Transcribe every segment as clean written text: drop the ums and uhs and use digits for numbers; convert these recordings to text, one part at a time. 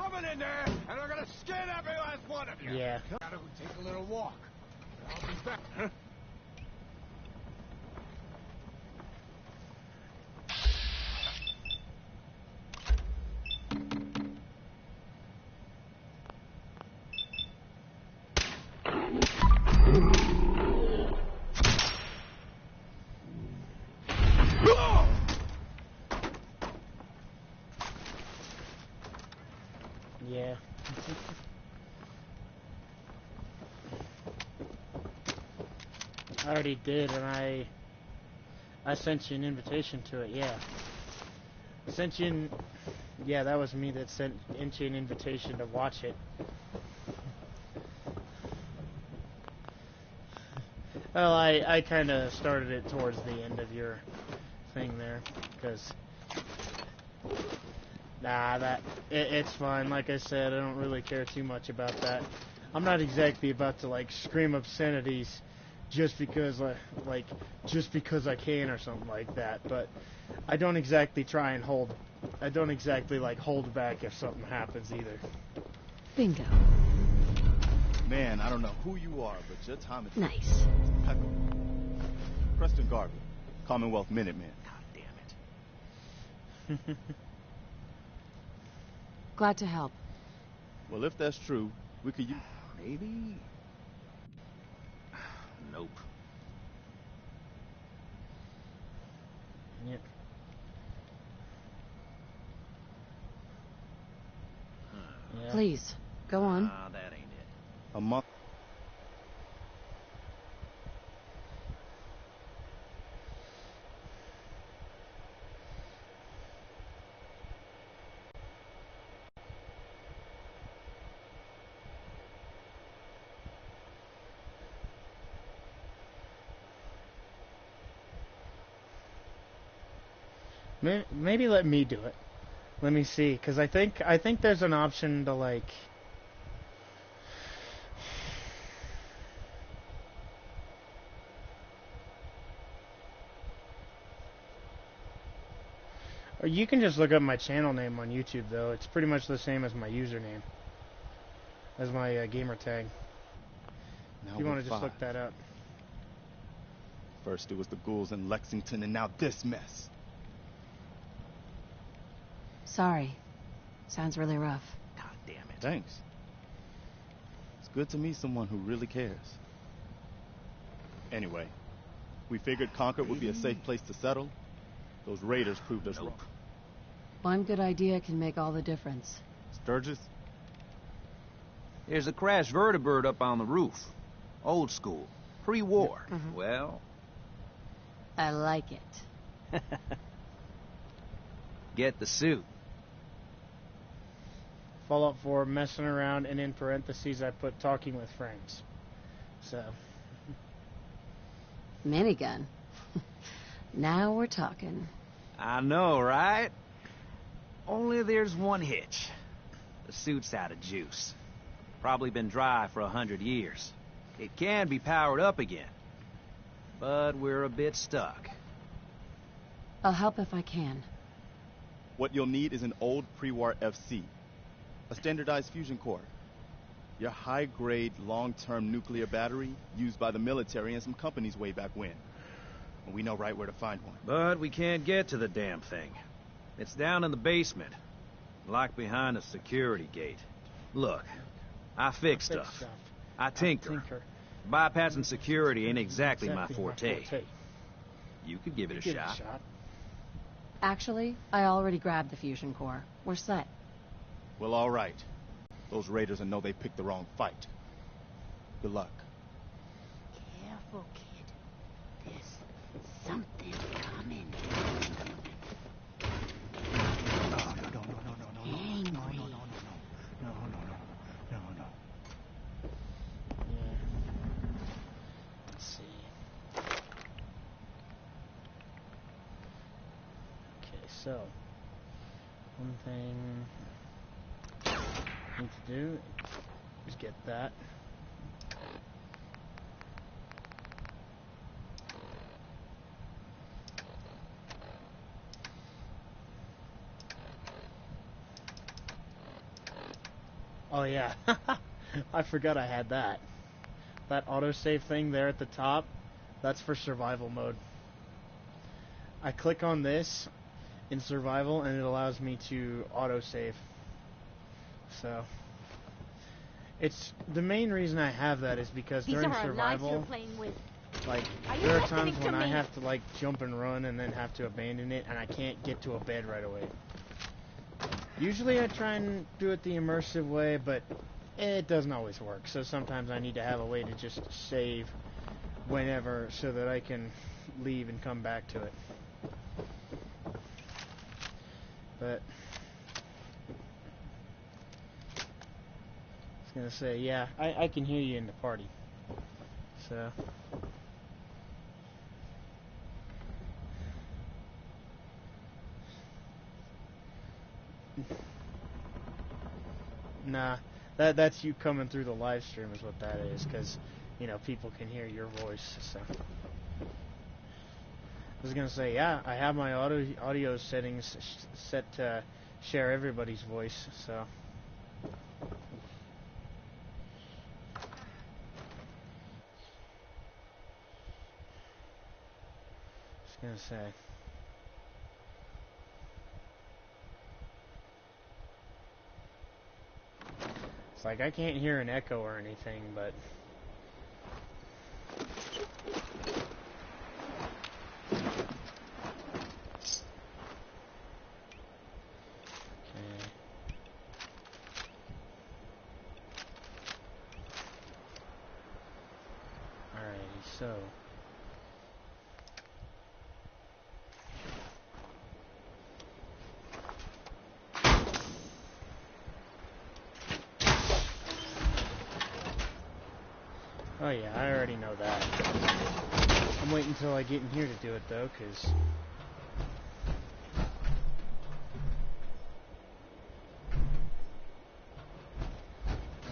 coming in there, and we're gonna skin every last one of you. Yeah. Gotta go take a little walk. I'll be back. Huh? Yeah. I already did, and I sent you an invitation to it, yeah. I sent you an... Yeah, that was me that sent you an invitation to watch it. Well, I kind of started it towards the end of your thing there, because... Nah, it's fine. Like I said, I don't really care too much about that. I'm not exactly about to, like, scream obscenities just because I can or something like that, but I don't exactly try and hold... I don't exactly, like, hold back if something happens either. Bingo. Man, I don't know who you are, but your time is... Nice. impeccable. Preston Garvey, Commonwealth Minuteman. God damn it. Glad to help. Well, if that's true, we could use... Maybe? Nope. Yep. Yeah. Please, go on. That ain't it. a month... Maybe let me do it. Let me see, because I think there's an option to, like... Or you can just look up my channel name on YouTube, though. It's pretty much the same as my username. As my gamer tag. Now If you want we're to just five. look that up. First it was the ghouls in Lexington, and now this mess. Sorry. Sounds really rough. God damn it. Thanks. It's good to meet someone who really cares. Anyway, we figured Concord would be a safe place to settle. Those raiders proved us wrong. One good idea can make all the difference. Sturgis? There's a crashed vertibird up on the roof. Old school. Pre-war. Mhm. Well, I like it. get the suit. Fallout 4, messing around, and in parentheses I put talking with friends. So... Minigun. Now we're talking. I know, right? Only there's one hitch. The suit's out of juice. Probably been dry for 100 years. It can be powered up again. But we're a bit stuck. I'll help if I can. What you'll need is an old pre-war FC. A standardized fusion core. Your high-grade, long-term nuclear battery used by the military and some companies way back when. And we know right where to find one. But we can't get to the damn thing. It's down in the basement. Locked behind a security gate. Look, I fix stuff. I tinker. Bypassing security ain't exactly my forte. You could give it a shot. Actually, I already grabbed the fusion core. We're set. Well, all right. Those raiders will know they picked the wrong fight. Good luck. Careful, kid. There's something coming. Let's see. Okay, so one thing I need to do is get that. Oh yeah, I forgot I had that. That autosave thing there at the top, that's for survival mode. I click on this in survival and it allows me to autosave. So, it's the main reason I have that is because These during are our lives survival, you're playing with. like, Are you there are listening times to when I me? have to, like, jump and run and then have to abandon it and I can't get to a bed right away. Usually I try and do it the immersive way, but it doesn't always work. So sometimes I need to have a way to just save whenever so that I can leave and come back to it. But I was gonna say, yeah, I can hear you in the party. So nah, that's you coming through the live stream is what that is, because you know people can hear your voice. So I was gonna say, yeah, I have my audio settings set to share everybody's voice. So I was gonna say. It's like I can't hear an echo or anything, but okay. Alrighty, so oh yeah, I already know that. I'm waiting until I get in here to do it though, cause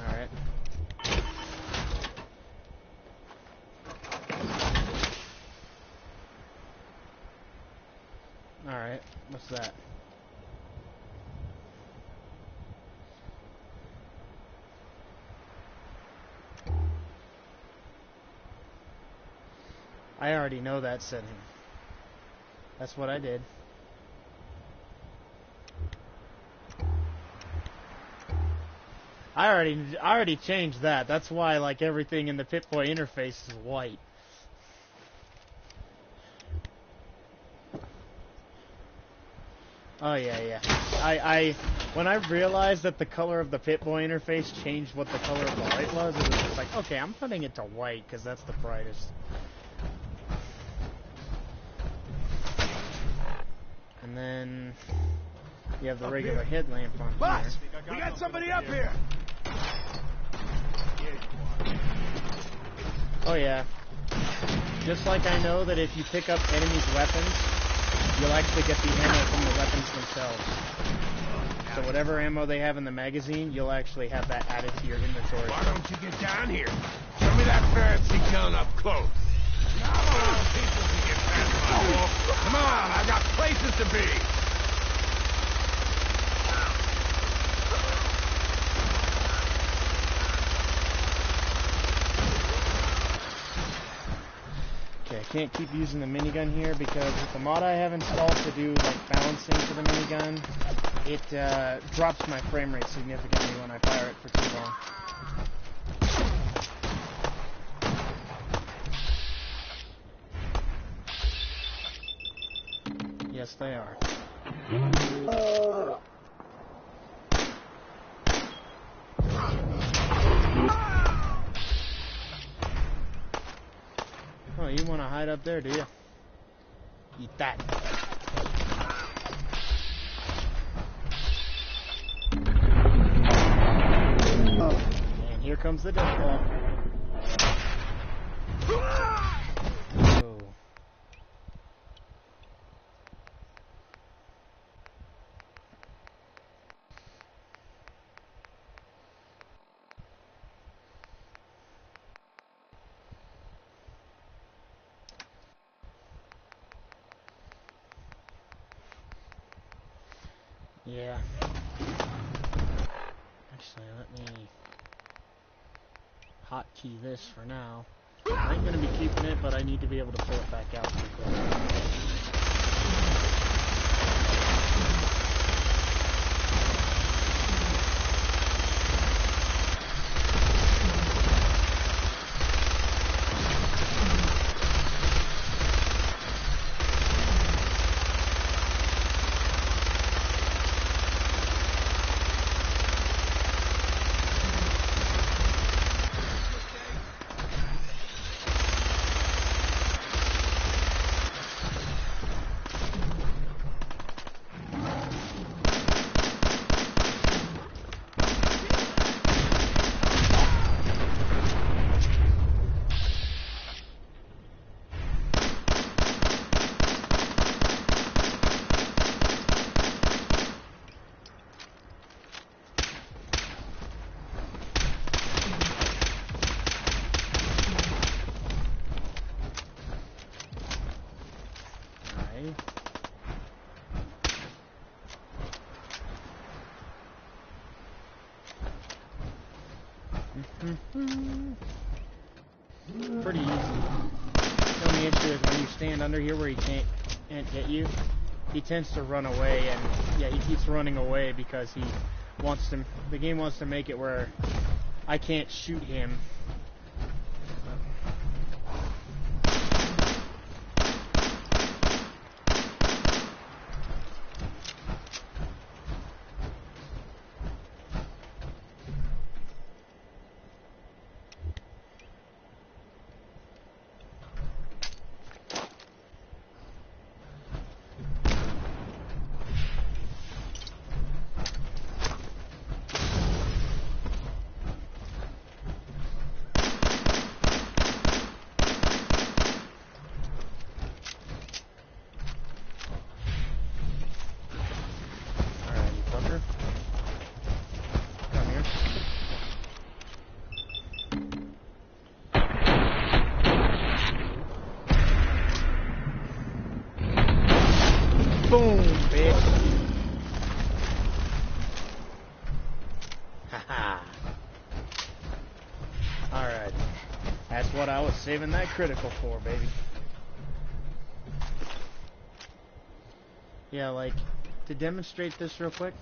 alright. Alright, what's that? I already know that setting. That's what I did. I already changed that. That's why like everything in the Pip-Boy interface is white. Oh yeah. I when I realized that the color of the Pip-Boy interface changed what the color of the light was, it was just like, okay, I'm putting it to white because that's the brightest. And then you have the regular headlamp on Boss, here. we got somebody up here. Oh yeah. Just like I know that if you pick up enemies' weapons, you'll actually get the ammo from the weapons themselves. So whatever ammo they have in the magazine, you'll actually have that added to your inventory. Why don't you get down here? Show me that fancy gun up close. Not a lot of people can get past my wall. Come on, I got places to be. Okay, I can't keep using the minigun here because with the mod I have installed to do like balancing for the minigun, it drops my frame rate significantly when I fire it for too long. Yes, they are. Oh, you want to hide up there, do you? Eat that. And here comes the death ball. Oh. Yeah. Actually, let me hotkey this for now. I ain't gonna be keeping it, but I need to be able to pull it back out pretty quick. Pretty easy. The only issue is when you stand under here where he can't get you, he tends to run away, and yeah, he keeps running away because he wants to. The game wants to make it where I can't shoot him. Boom, bitch. Haha. Alright. That's what I was saving that critical for, baby. Yeah, like, to demonstrate this real quick,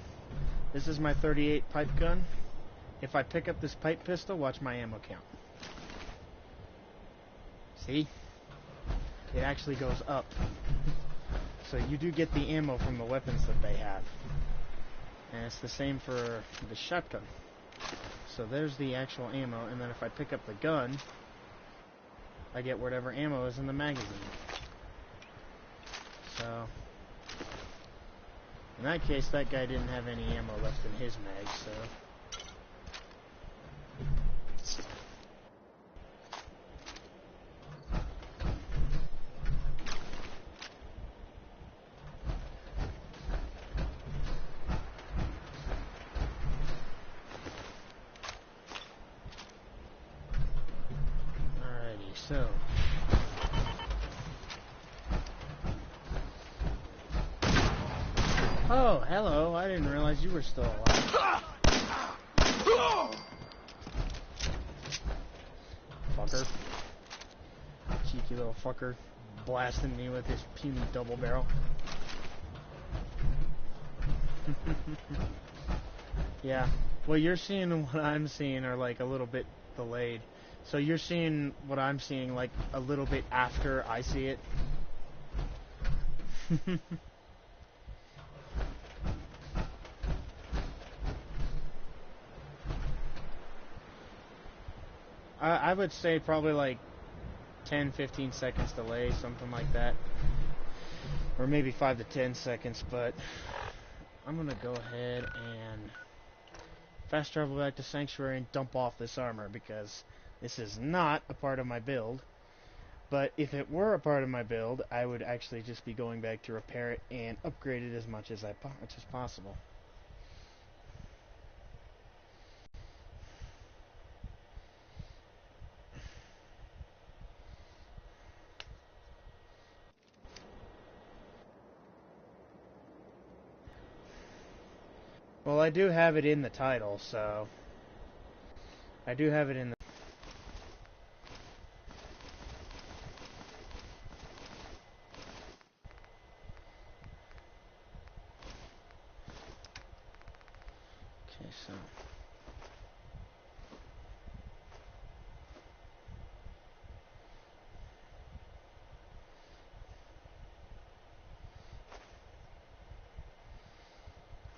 this is my 38 pipe gun. If I pick up this pipe pistol, watch my ammo count. See? It actually goes up. So you do get the ammo from the weapons that they have. And it's the same for the shotgun. So there's the actual ammo, and then if I pick up the gun, I get whatever ammo is in the magazine. So, in that case, that guy didn't have any ammo left in his mag, so... So, oh, hello, I didn't realize you were still alive. Fucker. Cheeky little fucker. Blasting me with his puny double barrel. Yeah, well, you're seeing and what I'm seeing are like a little bit delayed. So you're seeing what I'm seeing like a little bit after I see it. I would say probably like 10-15 seconds delay, something like that. Or maybe 5 to 10 seconds, but I'm going to go ahead and fast travel back to Sanctuary and dump off this armor because this is not a part of my build. But if it were a part of my build, I would actually just be going back to repair it and upgrade it as much as possible. Well, I do have it in the title, so I do have it in the... Okay, so...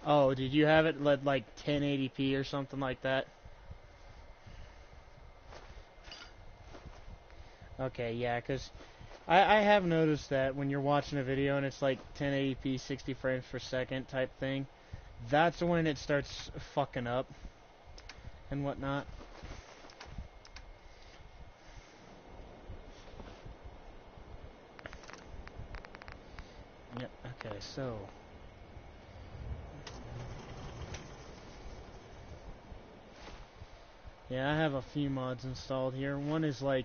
Oh, did you have it at like 1080p or something like that? Okay, yeah, because I have noticed that when you're watching a video and it's like 1080p, 60 frames per second type thing, that's when it starts fucking up and whatnot. Yep, okay, so... Yeah, I have a few mods installed here. One is an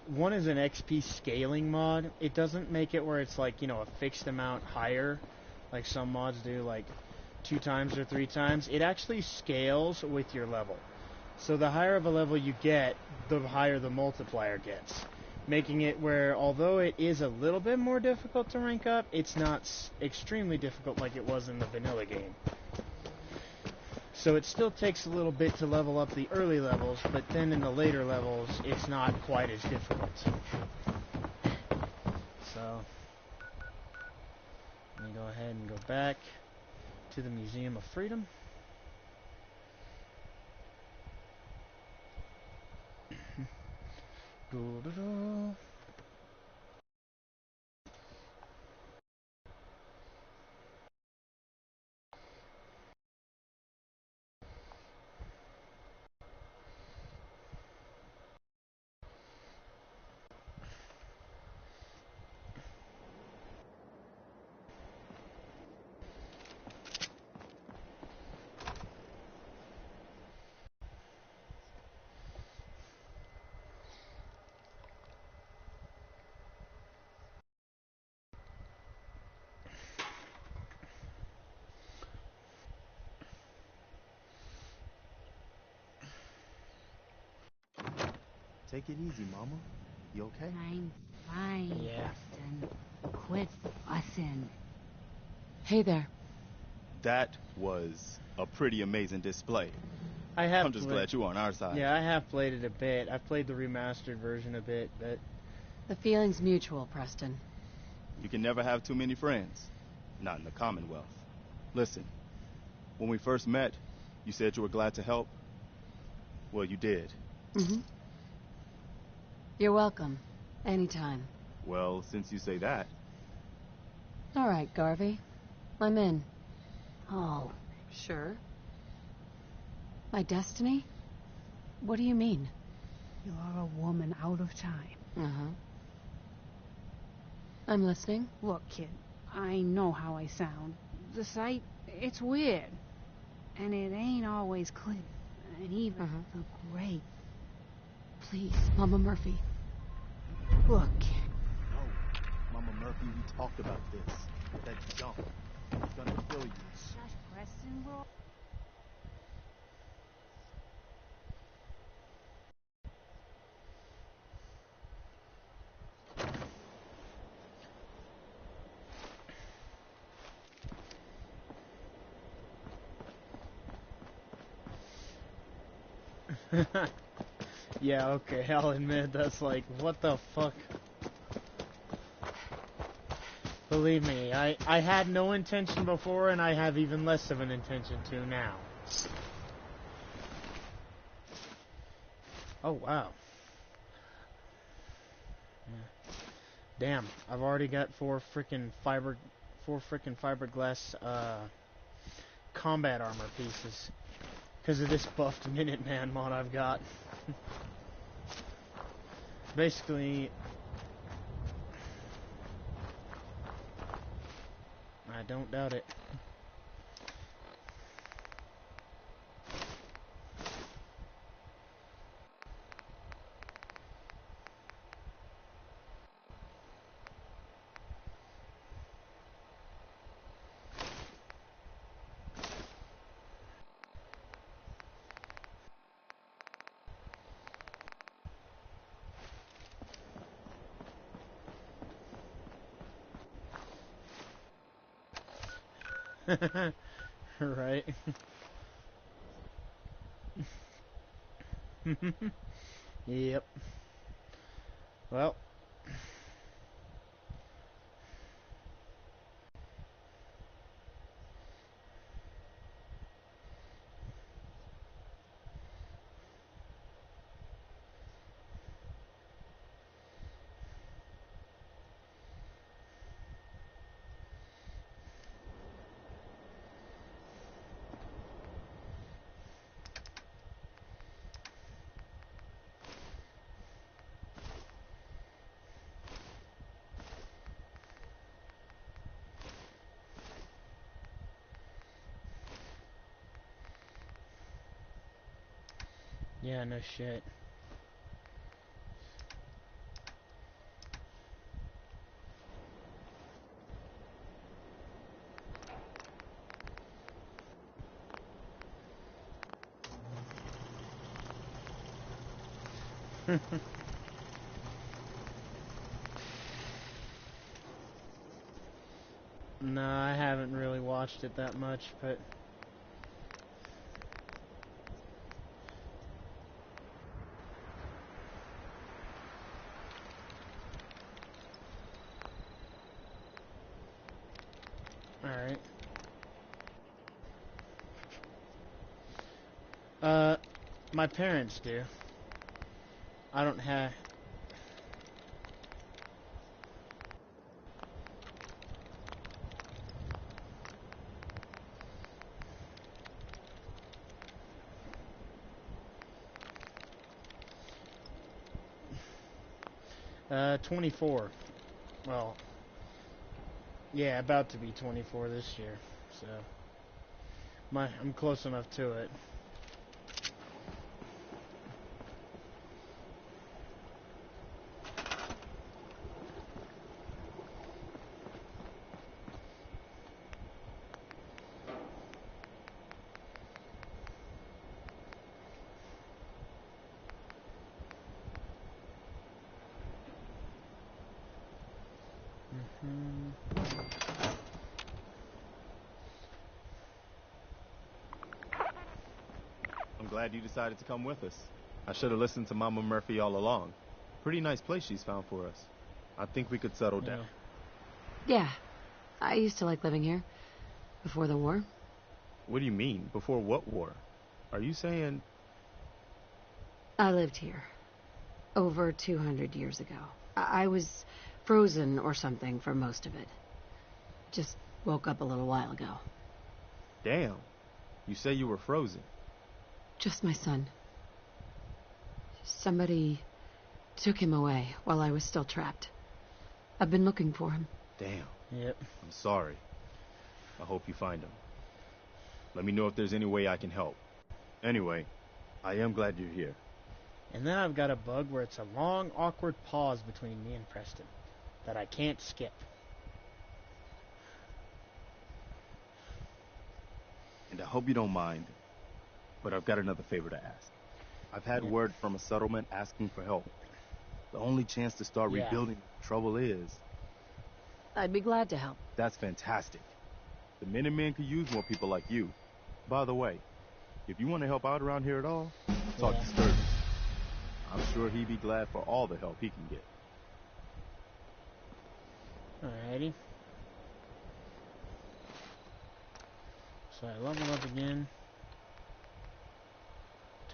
XP scaling mod. It doesn't make it where it's like, a fixed amount higher, like some mods do, like 2 times or 3 times. It actually scales with your level. So the higher of a level you get, the higher the multiplier gets. Making it where, although it is a little bit more difficult to rank up, it's not extremely difficult like it was in the vanilla game. So it still takes a little bit to level up the early levels, but then in the later levels, it's not quite as difficult. So, let me go ahead and go back to the Museum of Freedom. Take it easy, Mama. You okay? I'm fine, Yeah. Preston. Quit fussing. Hey there. That was a pretty amazing display. I'm I'm just glad you're on our side. Yeah, I have played it a bit. I've played the remastered version a bit, but... The feeling's mutual, Preston. You can never have too many friends. Not in the Commonwealth. Listen, when we first met, you said you were glad to help. Well, you did. Mm-hmm. You're welcome. Anytime. Well, since you say that... All right, Garvey. I'm in. Oh, Sure. My destiny? What do you mean? you're a woman out of time. Uh-huh. I'm listening. Look, kid, I know how I sound. The sight, it's weird. And it ain't always clear. And even the gray. Please, Mama Murphy. Look, kid. No, Mama Murphy, we talked about this. That junk. It's gonna kill you. Shush, Preston, bro. Yeah, okay, I'll admit that's like, what the fuck? Believe me, I had no intention before, and I have even less of an intention to now. Oh, wow. Yeah. Damn, I've already got four frickin' fiberglass, combat armor pieces. Because of this buffed Minuteman mod I've got. Basically... I don't doubt it. Right. Yep. Well. Yeah, no shit. No, I haven't really watched it that much, but... Alright. My parents do. I don't have... 24. Well, yeah, about to be 24 this year, so... I'm close enough to it. I'm glad you decided to come with us. I should have listened to Mama Murphy all along. Pretty nice place she's found for us. I think we could settle down. Yeah, I used to like living here. Before the war. What do you mean? Before what war? Are you saying... I lived here. Over 200 years ago. I was frozen or something for most of it. Just woke up a little while ago. Damn. You say you were frozen. Just my son. Somebody took him away while I was still trapped. I've been looking for him. Damn. Yep. I'm sorry. I hope you find him. Let me know if there's any way I can help. Anyway, I am glad you're here. And then I've got a bug where it's a long, awkward pause between me and Preston that I can't skip. And I hope you don't mind, but I've got another favor to ask. I've had word from a settlement asking for help. The only chance to start rebuilding trouble is... I'd be glad to help. That's fantastic. The Minutemen could use more people like you. By the way, if you want to help out around here at all, talk to Sturgis. I'm sure he'd be glad for all the help he can get. Alrighty. So I level up again.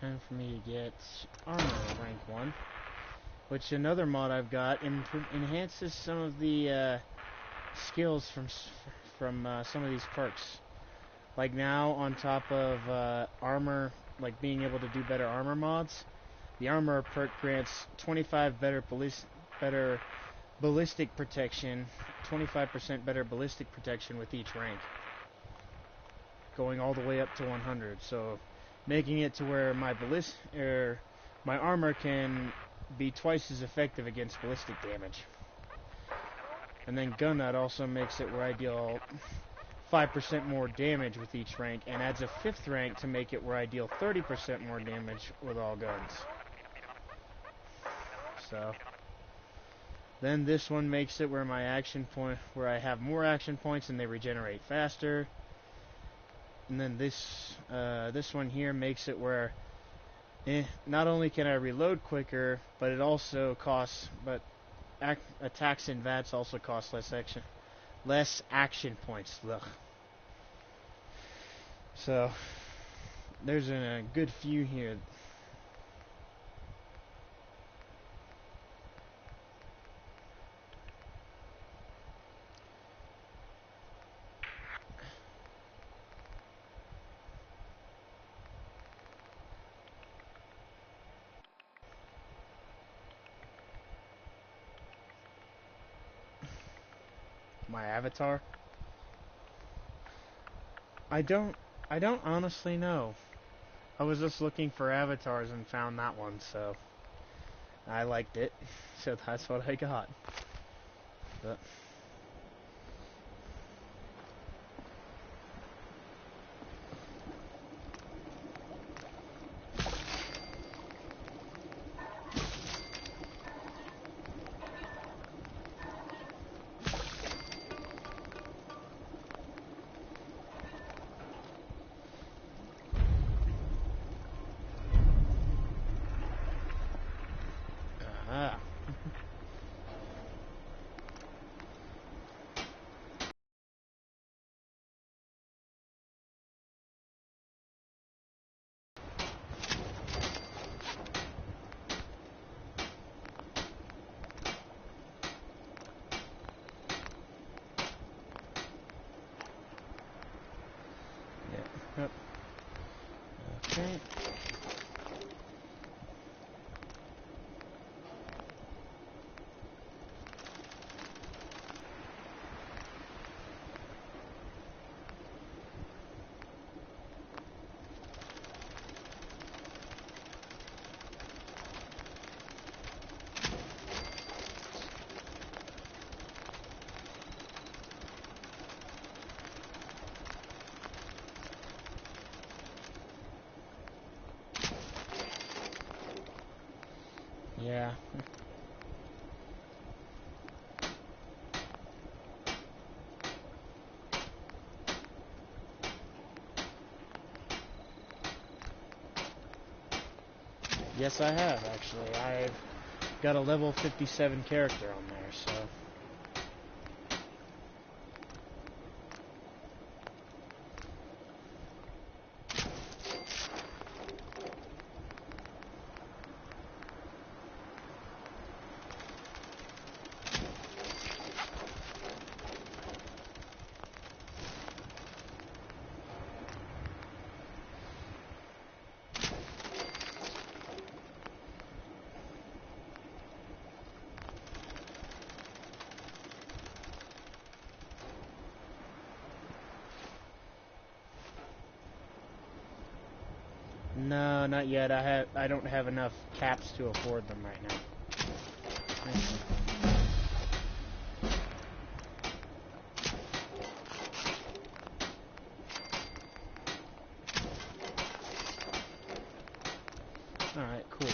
Time for me to get armor rank 1. Which another mod I've got enhances some of the skills from some of these perks. Like now, on top of armor, like being able to do better armor mods, the armor perk grants 25 better ballistic protection, 25% better ballistic protection with each rank, going all the way up to 100. So, making it to where my armor can be twice as effective against ballistic damage. And then gun nut also makes it where I deal 5% more damage with each rank, and adds a 5th rank to make it where I deal 30% more damage with all guns. So then this one makes it where my action point, where I have more action points and they regenerate faster. And then this one here makes it where not only can I reload quicker, but it also costs, attacks and VATS also cost less action points. Ugh. So there's a good few here. My avatar? I don't honestly know. I was just looking for avatars and found that one, so I liked it. So that's what I got. But ah. Yep. Okay. Yeah. Yes, I have, actually. I've got a level 57 character on there, so... No, not yet. I don't have enough caps to afford them right now. Alright, cool.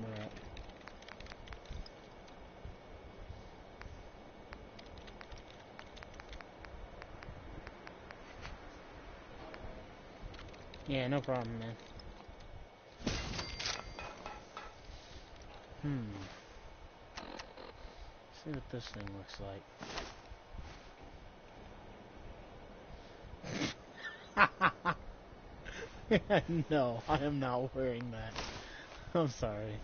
Right. Yeah, no problem, man. See what this thing looks like. No, I am not wearing that. I'm sorry.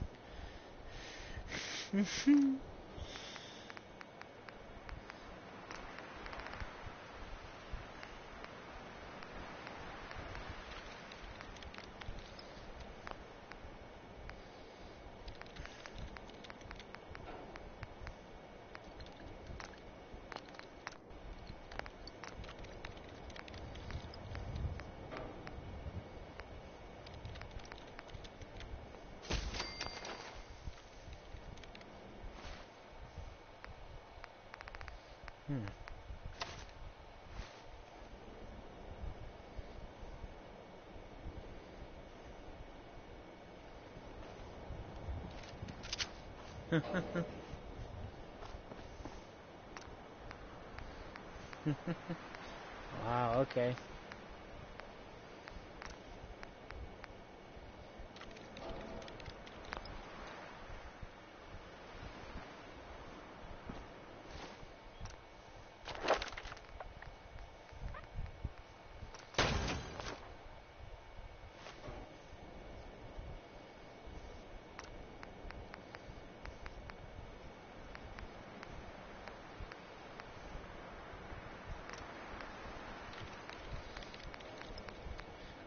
Wow, okay.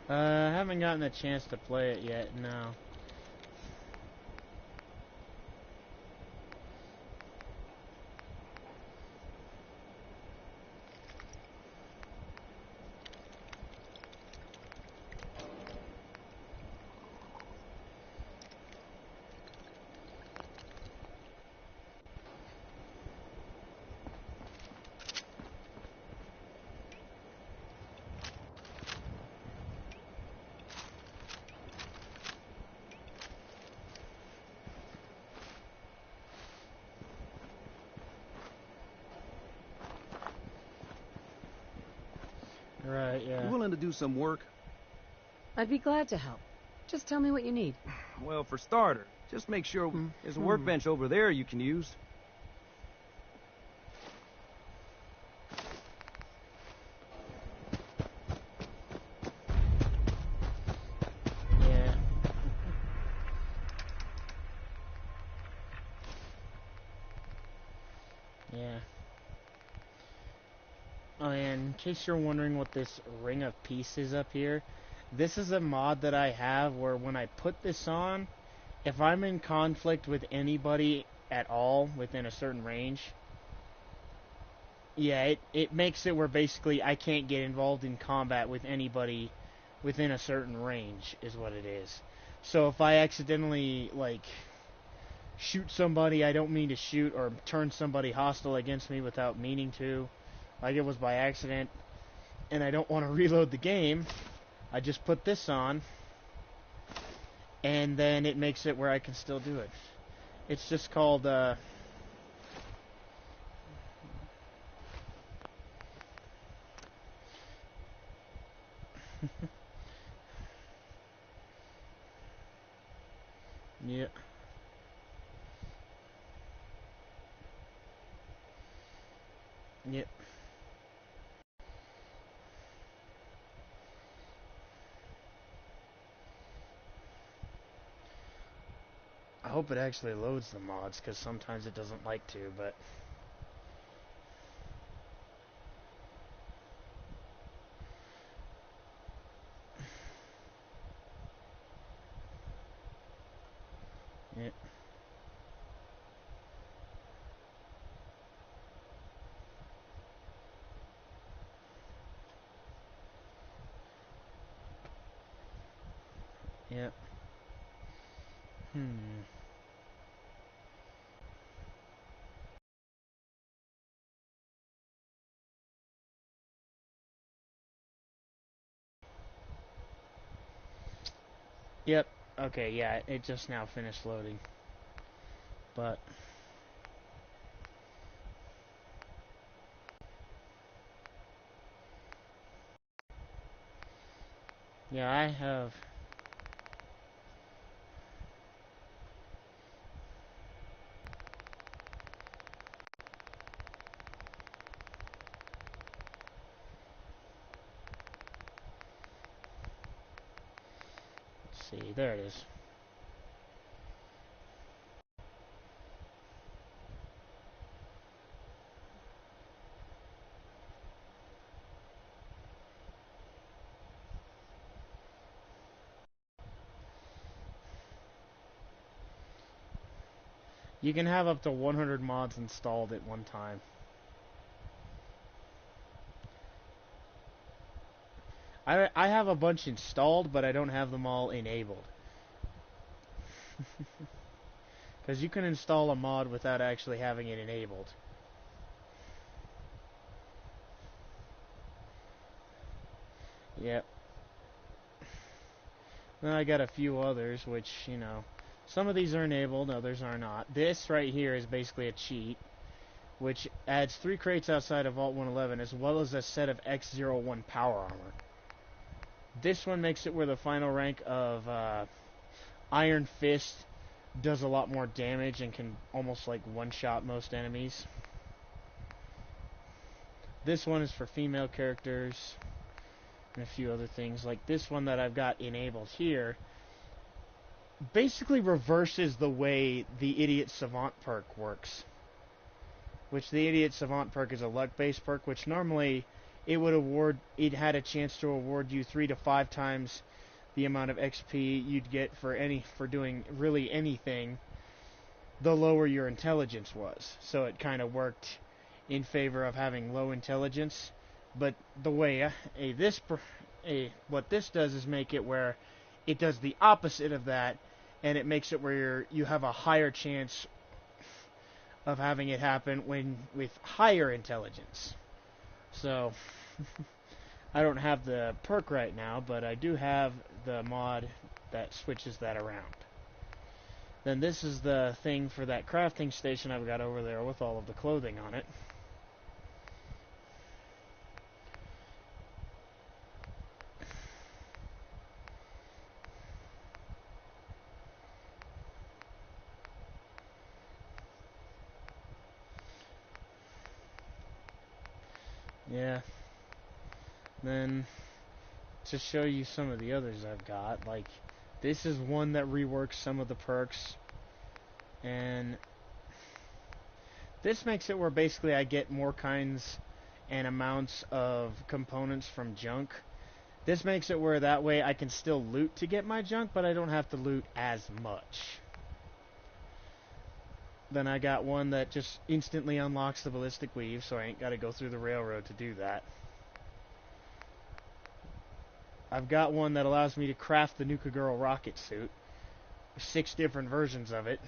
I haven't gotten a chance to play it yet, no. Right, yeah. You willing to do some work? I'd be glad to help. Just tell me what you need. Well, for starter, just make sure there's a workbench over there you can use. Yeah. Yeah. Oh, and in case you're wondering what this ring of peace is up here, this is a mod that I have where when I put this on, if I'm in conflict with anybody at all within a certain range, yeah, it makes it where basically I can't get involved in combat with anybody within a certain range, is what it is. So if I accidentally, like, shoot somebody I don't mean to shoot, or turn somebody hostile against me without meaning to, like it was by accident, and I don't want to reload the game, I just put this on, and then it makes it where I can still do it. It's just called, yeah. Yep. I hope it actually loads the mods, because sometimes it doesn't like to, but... Yep. Yep. Yep. Okay, yeah, it just now finished loading. But... yeah, I have... Let's see, there it is. You can have up to 100 mods installed at one time. I have a bunch installed, but I don't have them all enabled. Because you can install a mod without actually having it enabled. Yep. Then I got a few others, which, you know, some of these are enabled, others are not. This right here is basically a cheat, which adds 3 crates outside of Vault 111, as well as a set of X01 power armor. This one makes it where the final rank of Iron Fist does a lot more damage and can almost like one-shot most enemies. This one is for female characters and a few other things. Like this one that I've got enabled here basically reverses the way the Idiot Savant perk works. Which the Idiot Savant perk is a luck-based perk, which normally it had a chance to award you 3 to 5 times the amount of XP you'd get for doing really anything, the lower your intelligence was. So it kind of worked in favor of having low intelligence. But the way what this does is make it where it does the opposite of that, and it makes it where you have a higher chance of having it happen with higher intelligence. So I don't have the perk right now, but I do have the mod that switches that around. Then this is the thing for that crafting station I've got over there with all of the clothing on it. Yeah. Then to show you some of the others I've got, like this is one that reworks some of the perks, and this makes it where basically I get more kinds and amounts of components from junk. This makes it where that way I can still loot to get my junk, but I don't have to loot as much. Then I got one that just instantly unlocks the ballistic weave, so I ain't got to go through the railroad to do that. I've got one that allows me to craft the Nuka Girl rocket suit. 6 different versions of it.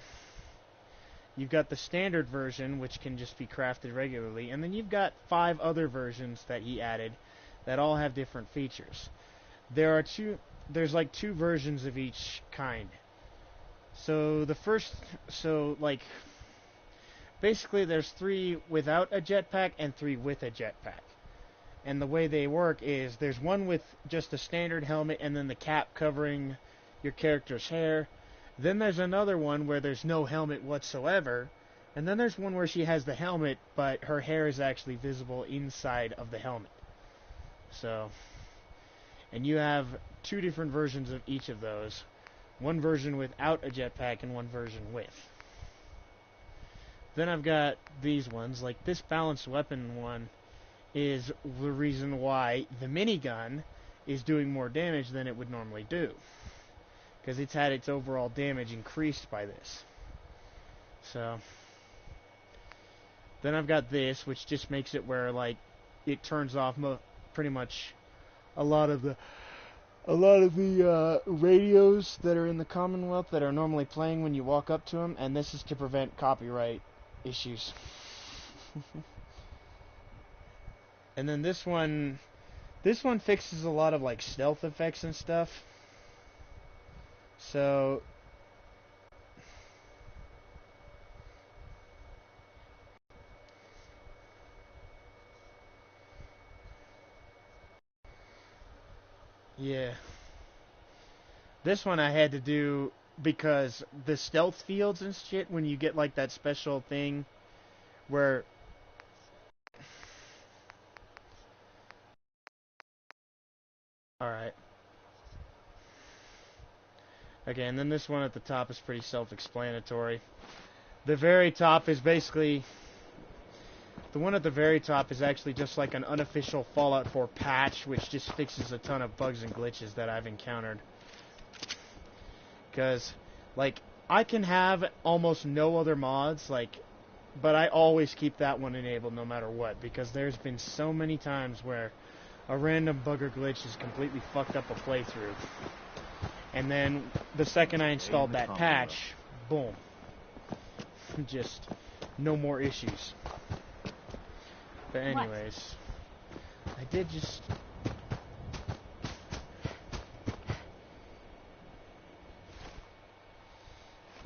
You've got the standard version, which can just be crafted regularly, and then you've got 5 other versions that he added that all have different features. There's like 2 versions of each kind. So basically there's 3 without a jetpack and 3 with a jetpack. And the way they work is there's one with just a standard helmet and then the cap covering your character's hair. Then there's another one where there's no helmet whatsoever. And then there's one where she has the helmet, but her hair is actually visible inside of the helmet. So, and you have 2 different versions of each of those. One version without a jetpack and one version with. Then I've got these ones, like this balanced weapon one is the reason why the minigun is doing more damage than it would normally do. Because it's had its overall damage increased by this. So, then I've got this, which just makes it where, like, it turns off pretty much a lot of the radios that are in the Commonwealth that are normally playing when you walk up to them, and this is to prevent copyright issues. And then this one fixes a lot of like stealth effects and stuff. So yeah. This one I had to do because the stealth fields and shit, when you get like that special thing where alright. Okay, and then this one at the top is pretty self-explanatory. The very top is basically... The one at the very top is actually just like an unofficial Fallout 4 patch, which just fixes a ton of bugs and glitches that I've encountered. Because, like, I can have almost no other mods, but I always keep that one enabled no matter what, because there's been so many times where a random bugger glitch has completely fucked up a playthrough. And then the second I installed that patch, boom. Just no more issues. But anyways, I did just...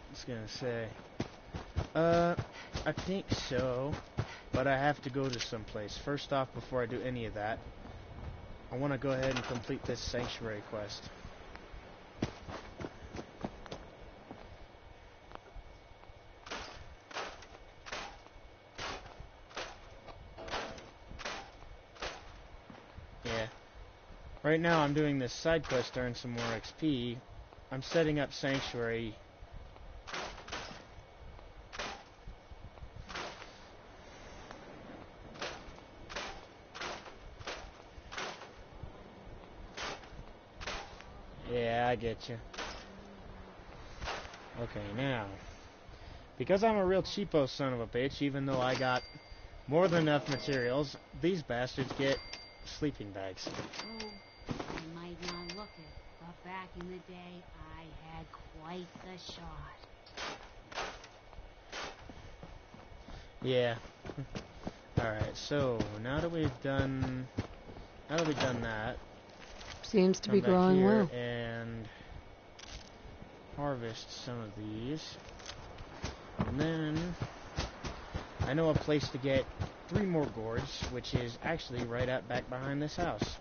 I was gonna say, I think so, but I have to go to someplace. First off, before I do any of that, I want to go ahead and complete this sanctuary quest. Yeah. Right now I'm doing this side quest to earn some more XP. I'm setting up sanctuary. Yeah, I get you. Okay, now, because I'm a real cheapo son of a bitch, even though I got more than enough materials, these bastards get sleeping bags. Oh, you might not look it, but back in the day, I had quite the shot. Yeah. Alright, so, now that we've done that, Seems to come be back growing here well. and harvest some of these. And then I know a place to get 3 more gourds, which is actually right out back behind this house.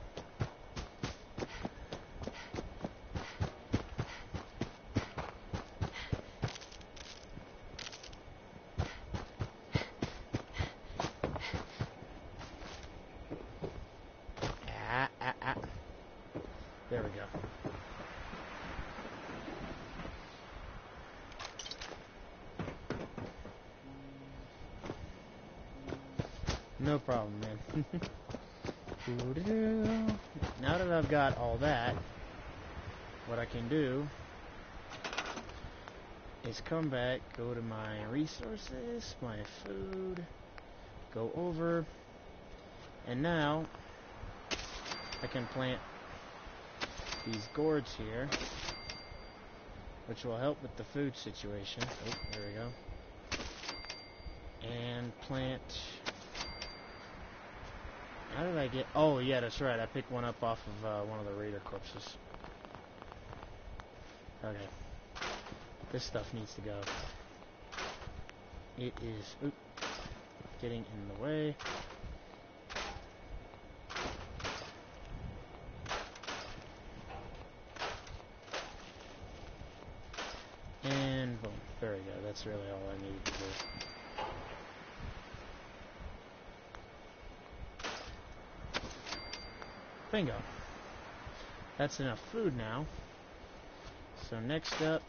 There we go. No problem, man. Now that I've got all that, what I can do is come back, go to my resources, my food, go over, and now I can plant these gourds here, which will help with the food situation. Oh, there we go. And plant... How did I get... Oh, yeah, that's right. I picked one up off of one of the raider corpses. Okay. This stuff needs to go. It is getting in the way. And boom. There we go. That's really all I needed to do. Bingo. That's enough food now. So next up,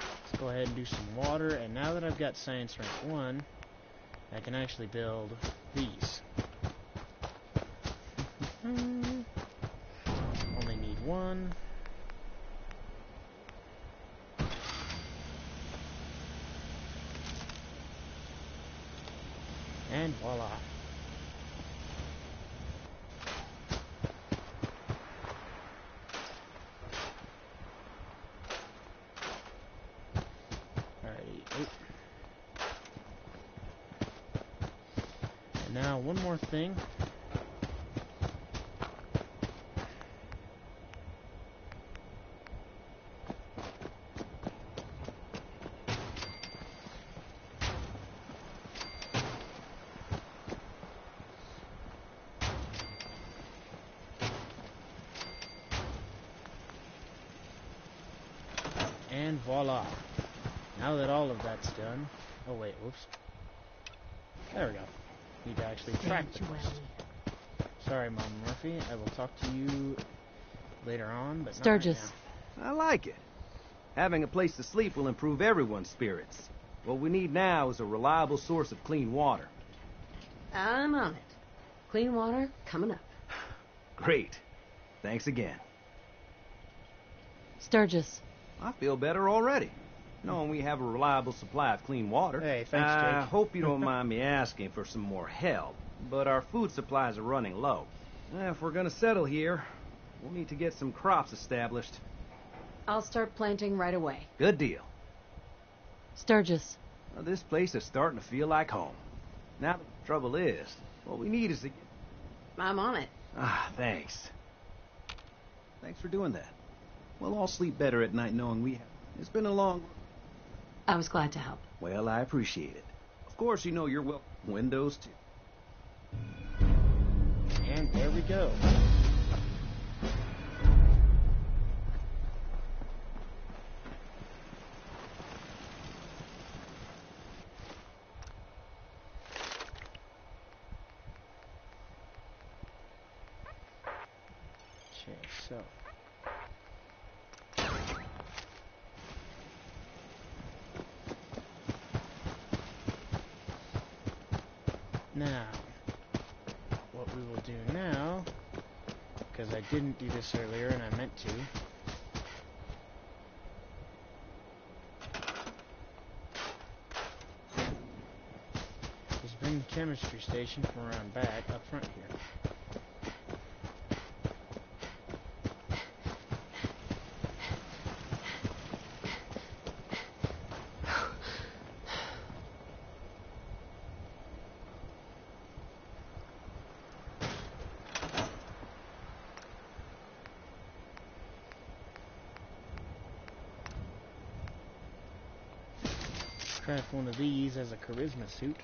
let's go ahead and do some water. And now that I've got science rank 1, I can actually build these. Only need 1. And voila. And now one more thing. And voila. Now that all of that's done... Oh wait, whoops. There we go. Need to actually track the quest. Sorry, Mama Murphy. I will talk to you later on, but Sturgis. not right I like it. Having a place to sleep will improve everyone's spirits. What we need now is a reliable source of clean water. I'm on it. Clean water coming up. Great. Thanks again. Sturgis. I feel better already, knowing we have a reliable supply of clean water. Hey, thanks, Jake. I hope you don't mind me asking for some more help, but our food supplies are running low. If we're gonna settle here, we'll need to get some crops established. I'll start planting right away. Good deal. Sturgis. Well, this place is starting to feel like home. Now, the trouble is, what we need is to get... I'm on it. Ah, thanks. Thanks for doing that. We'll all sleep better at night knowing we have... It's been a long... I was glad to help. Well, I appreciate it. Of course, you know you're welcome. Windows, too. And there we go. Okay, so... Now, what we will do now, because I didn't do this earlier and I meant to, is bring the chemistry station from around back up front here. Craft one of these as a charisma suit.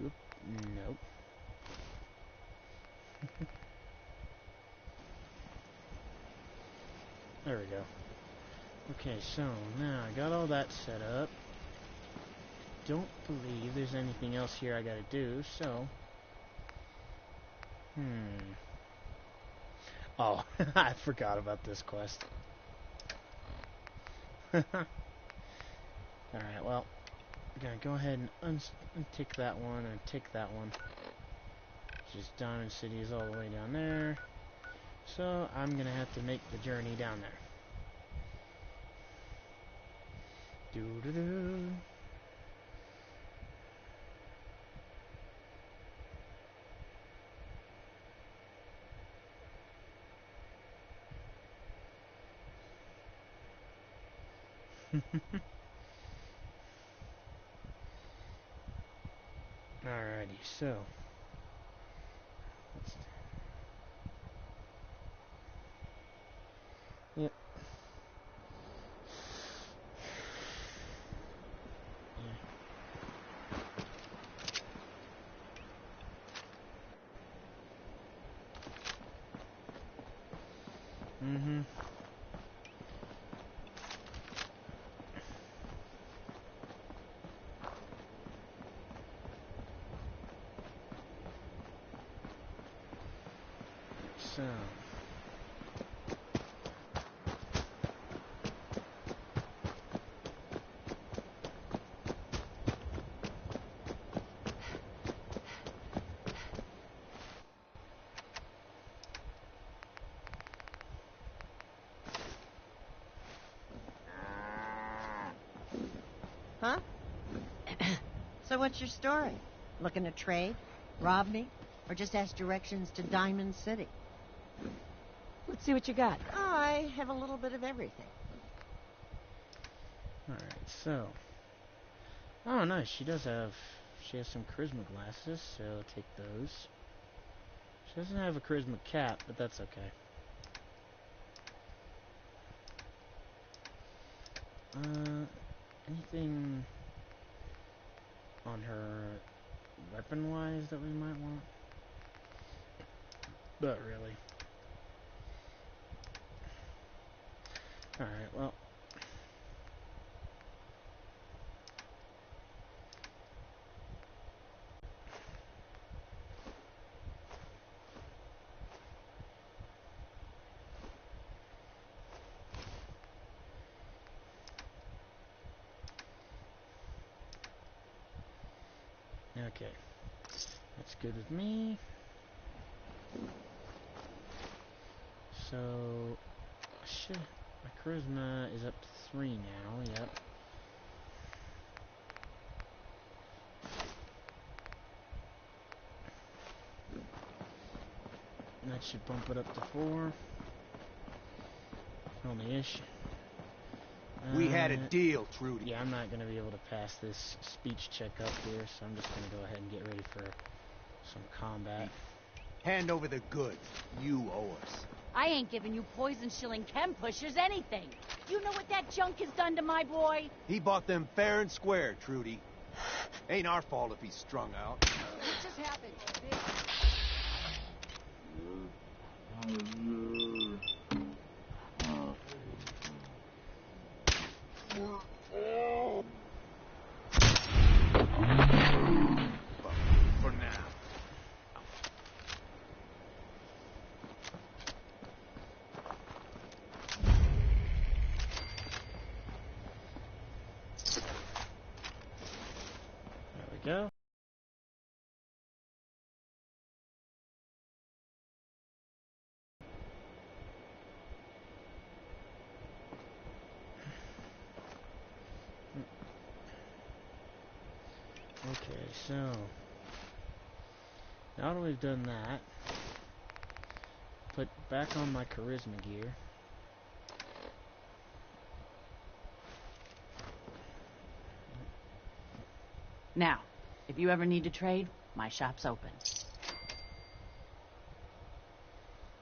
Oop, nope. There we go. Okay, so now I got all that set up. Don't believe there's anything else here I gotta do, so... Oh, I forgot about this quest. Alright, well, I'm gonna go ahead and untick that one and tick that one. Just Diamond City is all the way down there. So I'm gonna have to make the journey down there. Doo-doo-doo. Alrighty, so yep. So Huh? So what's your story? Looking to trade? Rob me? Or just ask directions to Diamond City? Let's see what you got. I have a little bit of everything. Alright, so... Oh, nice. She has some charisma glasses, so I'll take those. She doesn't have a charisma cap, but that's okay. Anything on her weapon-wise that we might want? Not really. Alright, well. Okay. That's good with me. So, shit. My charisma is up to 3 now. Yep. And that should bump it up to 4. Only ish. We had a deal, Trudy. Yeah, I'm not going to be able to pass this speech check up here, so I'm just going to go ahead and get ready for some combat. Hand over the goods. You owe us. I ain't giving you poison shilling chem pushers anything. You know what that junk has done to my boy? He bought them fair and square, Trudy. Ain't our fault if he's strung out. What just happened? For now. There we go. Okay, so now that we've done that, put back on my charisma gear. Now, if you ever need to trade, my shop's open.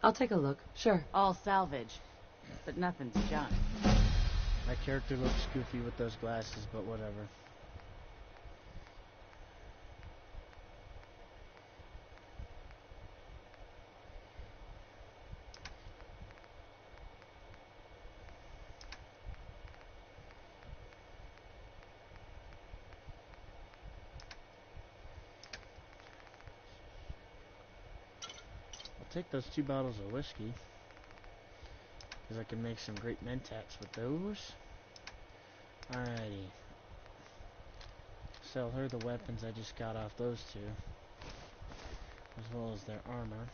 I'll take a look. Sure. All salvage, but nothing's junk. My character looks goofy with those glasses, but whatever. Take those 2 bottles of whiskey, because I can make some great mentats with those. Alrighty. Sell her the weapons I just got off those 2, as well as their armor.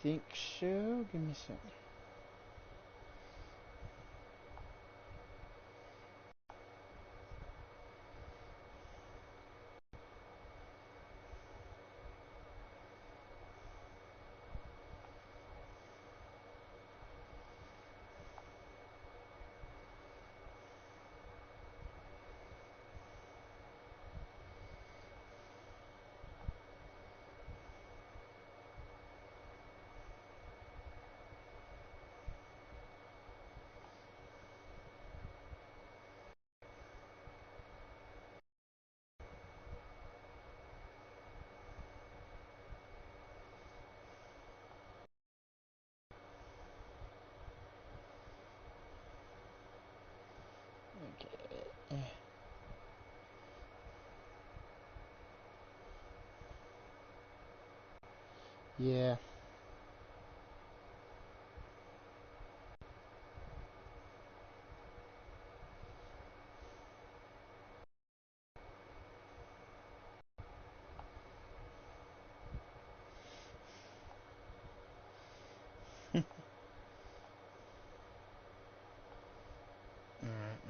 Think so. Give me a sec. Okay. Yeah. Alright,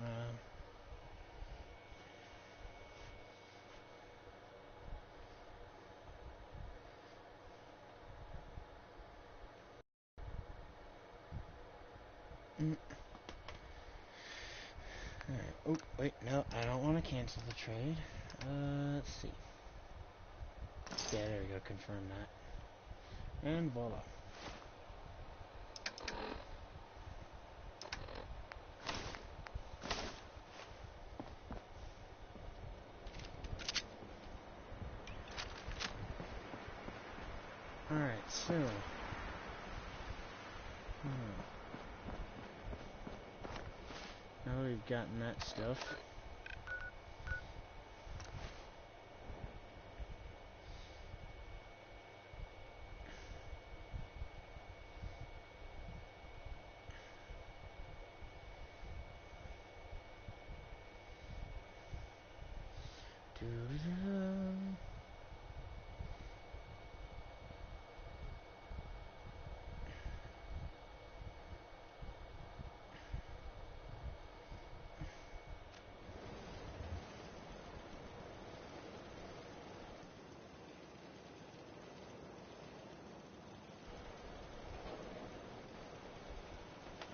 Alright, oh, wait, no, I don't want to cancel the trade. Let's see. Yeah, there we go, confirm that. And voila. Alright, so... Now we we've gotten that stuff.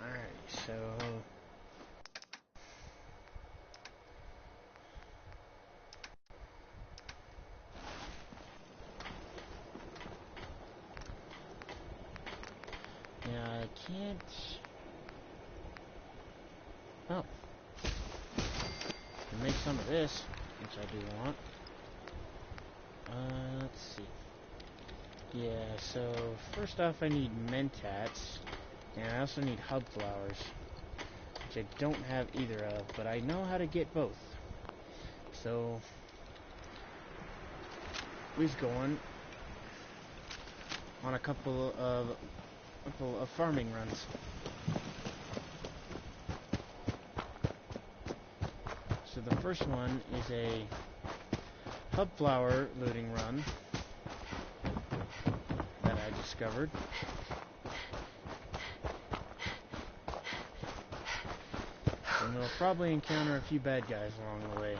Alright, so yeah, I can't. Oh, can make some of this, which I do want. Let's see. Yeah, so first off, I need mentats, and I also need hub flowers, which I don't have either of, but I know how to get both. So we're going on a couple of farming runs. So the first one is a hub flower looting run that I discovered. And we'll probably encounter a few bad guys along the way.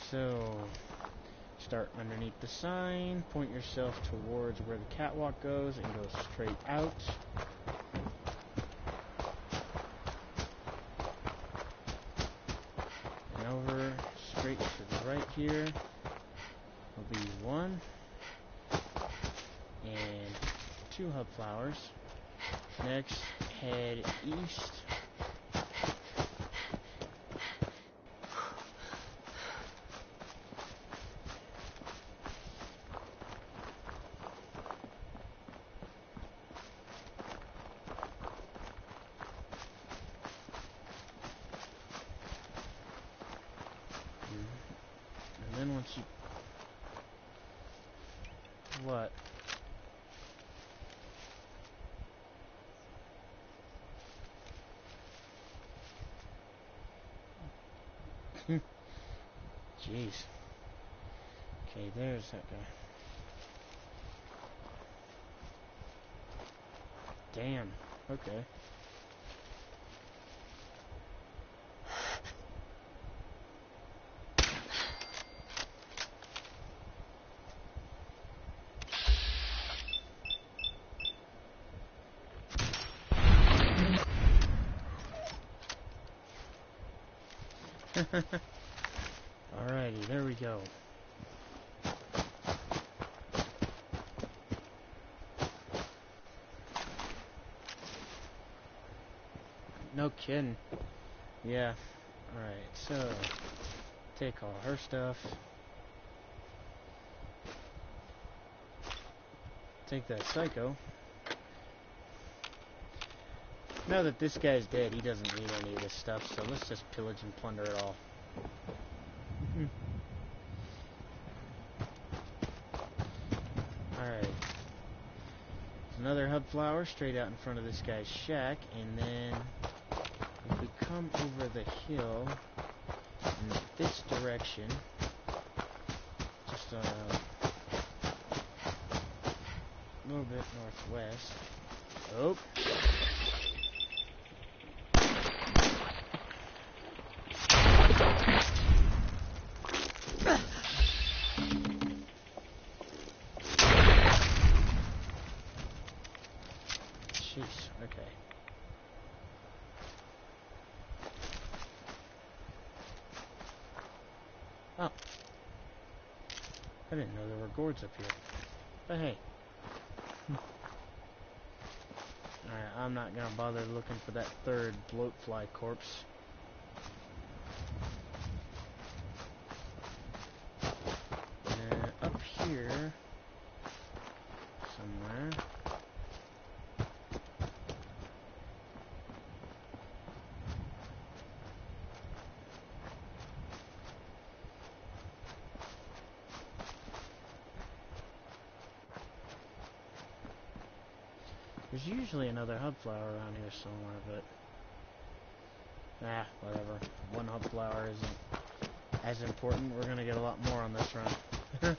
So, start underneath the sign, point yourself towards where the catwalk goes, and go straight out. And over, straight to the right here, will be 1 and 2 hub flowers. Next, head east. And then once you... What? Jeez. Okay, there's that guy. Damn. Okay. Alrighty, there we go. No kidding. Yeah. Alright, so take all her stuff. Take that psycho. Now that this guy's dead, he doesn't need any of this stuff, so let's just pillage and plunder it all. Alright. There's another hub flower straight out in front of this guy's shack, and then if we come over the hill in this direction, just a little bit northwest. Oh. Jeez, okay. Oh. I didn't know there were gourds up here. But hey. Alright, I'm not gonna bother looking for that third bloatfly corpse. Up here somewhere There's usually another hub flower around here somewhere, but... whatever. One hub flower isn't as important. We're gonna get a lot more on this run.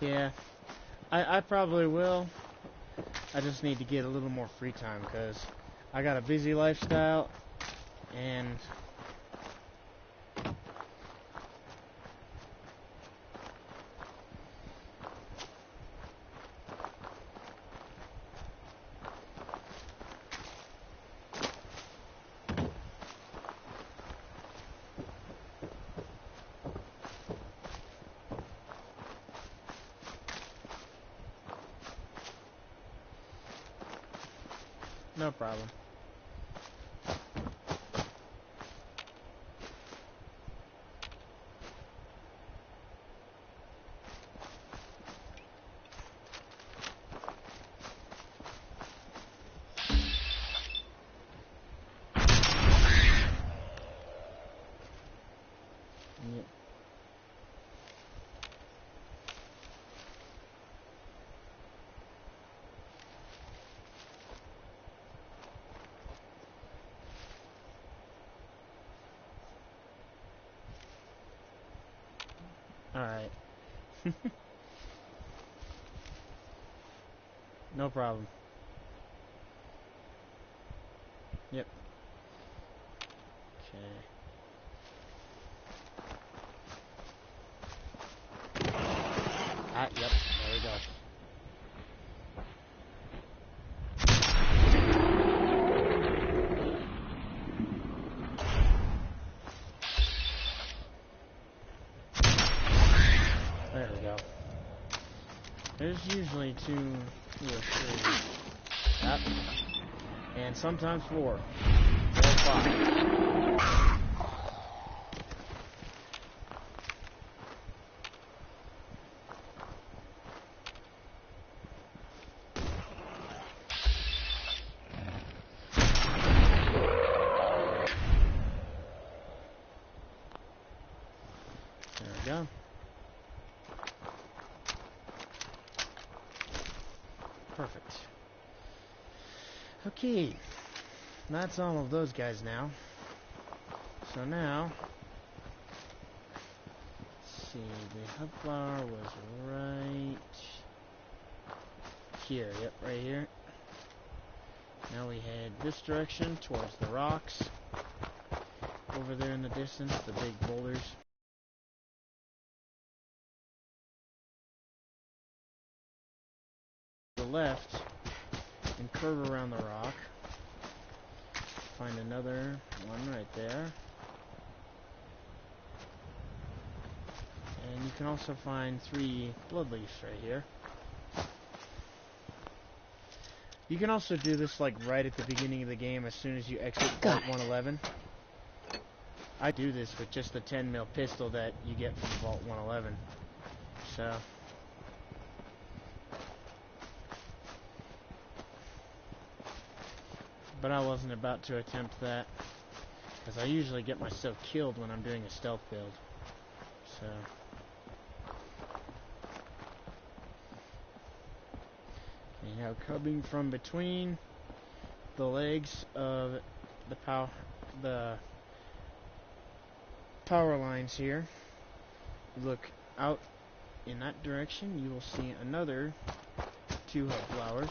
Yeah, I probably will. I just need to get a little more free time because I got a busy lifestyle and no problem. Yep. Alright. No problem. Yep. Okay. Yep, there we go. There we go. There's usually two or three. Yep. And sometimes four. 4 or 5. There we go. Perfect. Okay. That's all of those guys now. So now, let's see, the hub flower was right here. Yep, right here. Now we head this direction towards the rocks. Over there in the distance, the big boulders. To the left and curve around the rock. Find another one right there. And you can also find 3 bloodleafs right here. You can also do this like right at the beginning of the game as soon as you exit Vault 111. I do this with just the 10mm pistol that you get from Vault 111. So... but I wasn't about to attempt that, because I usually get myself killed when I'm doing a stealth build. So... you know, coming from between the legs of the power lines here, you look out in that direction, you will see another 2 hub flowers.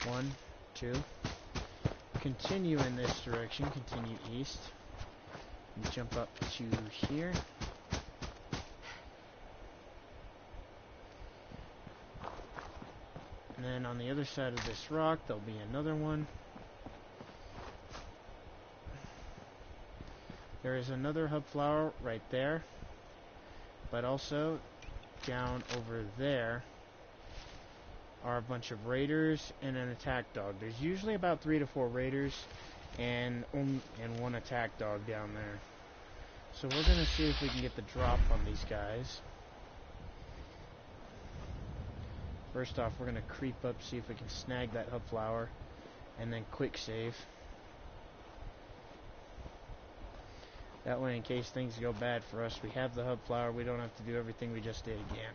1, 2. Continue in this direction, continue east. And jump up to here. And then on the other side of this rock, there'll be another one. There is another hub flower right there. But also, down over there, are a bunch of raiders and an attack dog. There's usually about 3 to 4 raiders and one attack dog down there. So we're going to see if we can get the drop on these guys. First off, we're going to creep up, see if we can snag that hub flower, and then quick save. That way, in case things go bad for us, we have the hub flower. We don't have to do everything we just did again.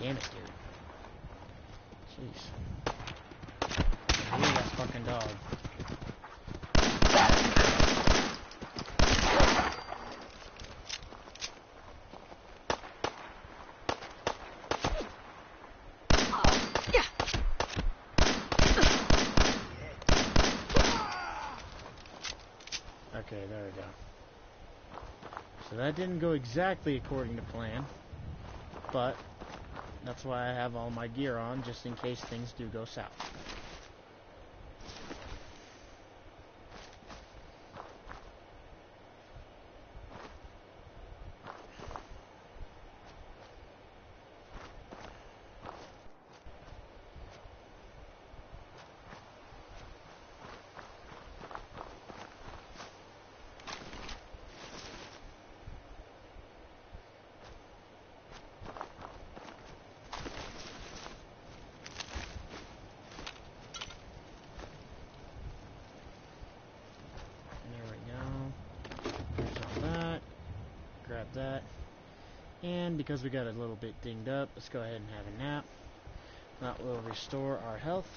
Damn it, dude. Jeez. I hate that fucking dog. Okay, there we go. So that didn't go exactly according to plan, but that's why I have all my gear on, just in case things do go south. Grab that, and because we got a little bit dinged up, let's go ahead and have a nap. That will restore our health.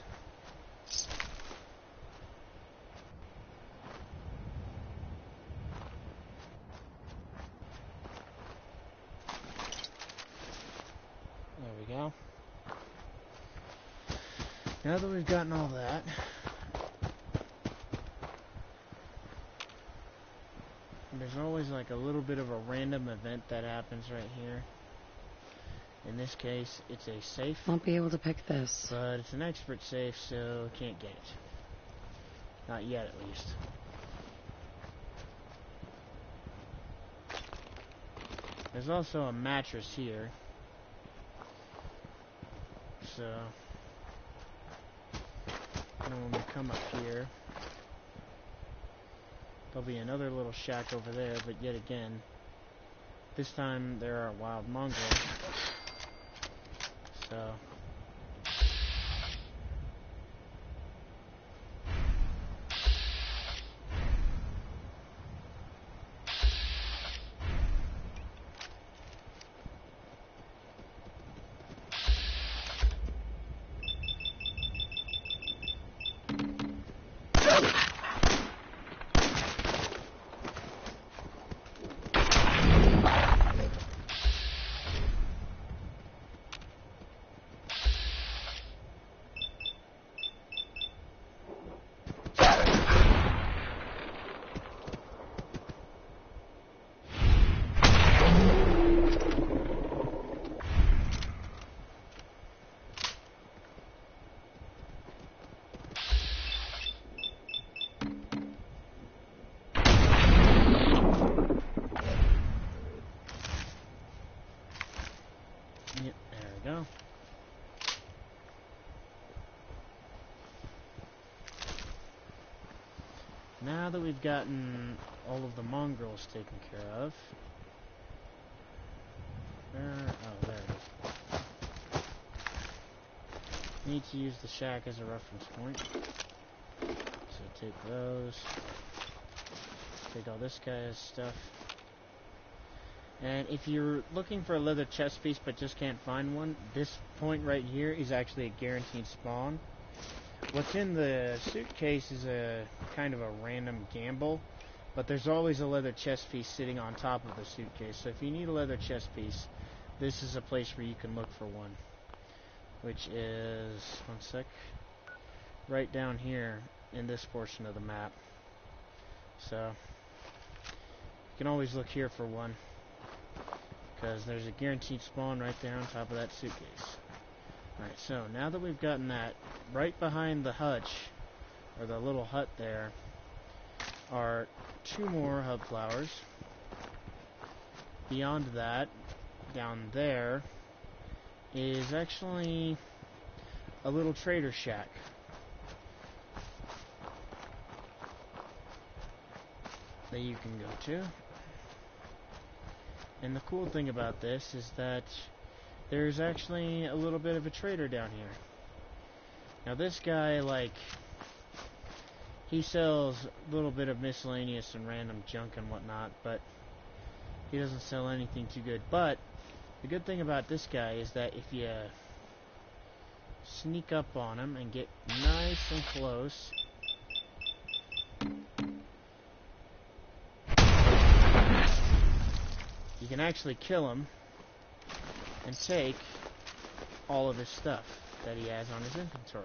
There we go. Now that we've gotten all that, there's always like a little bit of a random event that happens right here. In this case, it's a safe. Won't be able to pick this. But it's an expert safe, so can't get it. Not yet, at least. There's also a mattress here. So, and when we come up here, there'll be another little shack over there, but yet again, this time there are wild mongrels. So, yep, there we go. Now that we've gotten all of the mongrels taken care of, there it is. Need to use the shack as a reference point. So take those. Take all this guy's stuff. And if you're looking for a leather chest piece but just can't find one, this point right here is actually a guaranteed spawn. What's in the suitcase is a kind of a random gamble. But there's always a leather chest piece sitting on top of the suitcase. So if you need a leather chest piece, this is a place where you can look for one. Which is, one sec, right down here in this portion of the map. So you can always look here for one, because there's a guaranteed spawn right there on top of that suitcase. Alright, so now that we've gotten that, right behind the hutch, or the little hut there, are 2 more hub flowers. Beyond that, down there, is actually a little trader shack. That you can go to. And the cool thing about this is that there's actually a little bit of a trader down here. Now this guy, like, he sells a little bit of miscellaneous and random junk and whatnot, but he doesn't sell anything too good. But the good thing about this guy is that if you sneak up on him and get nice and close, you can actually kill him and take all of his stuff that he has on his inventory.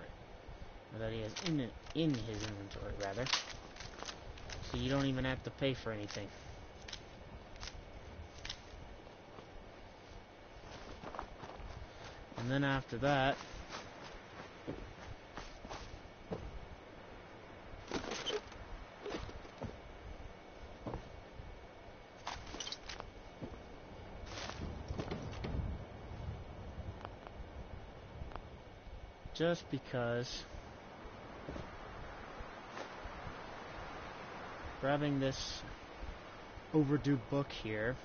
Or that he has in his inventory, rather. So you don't even have to pay for anything. And then after that, just because grabbing this overdue book here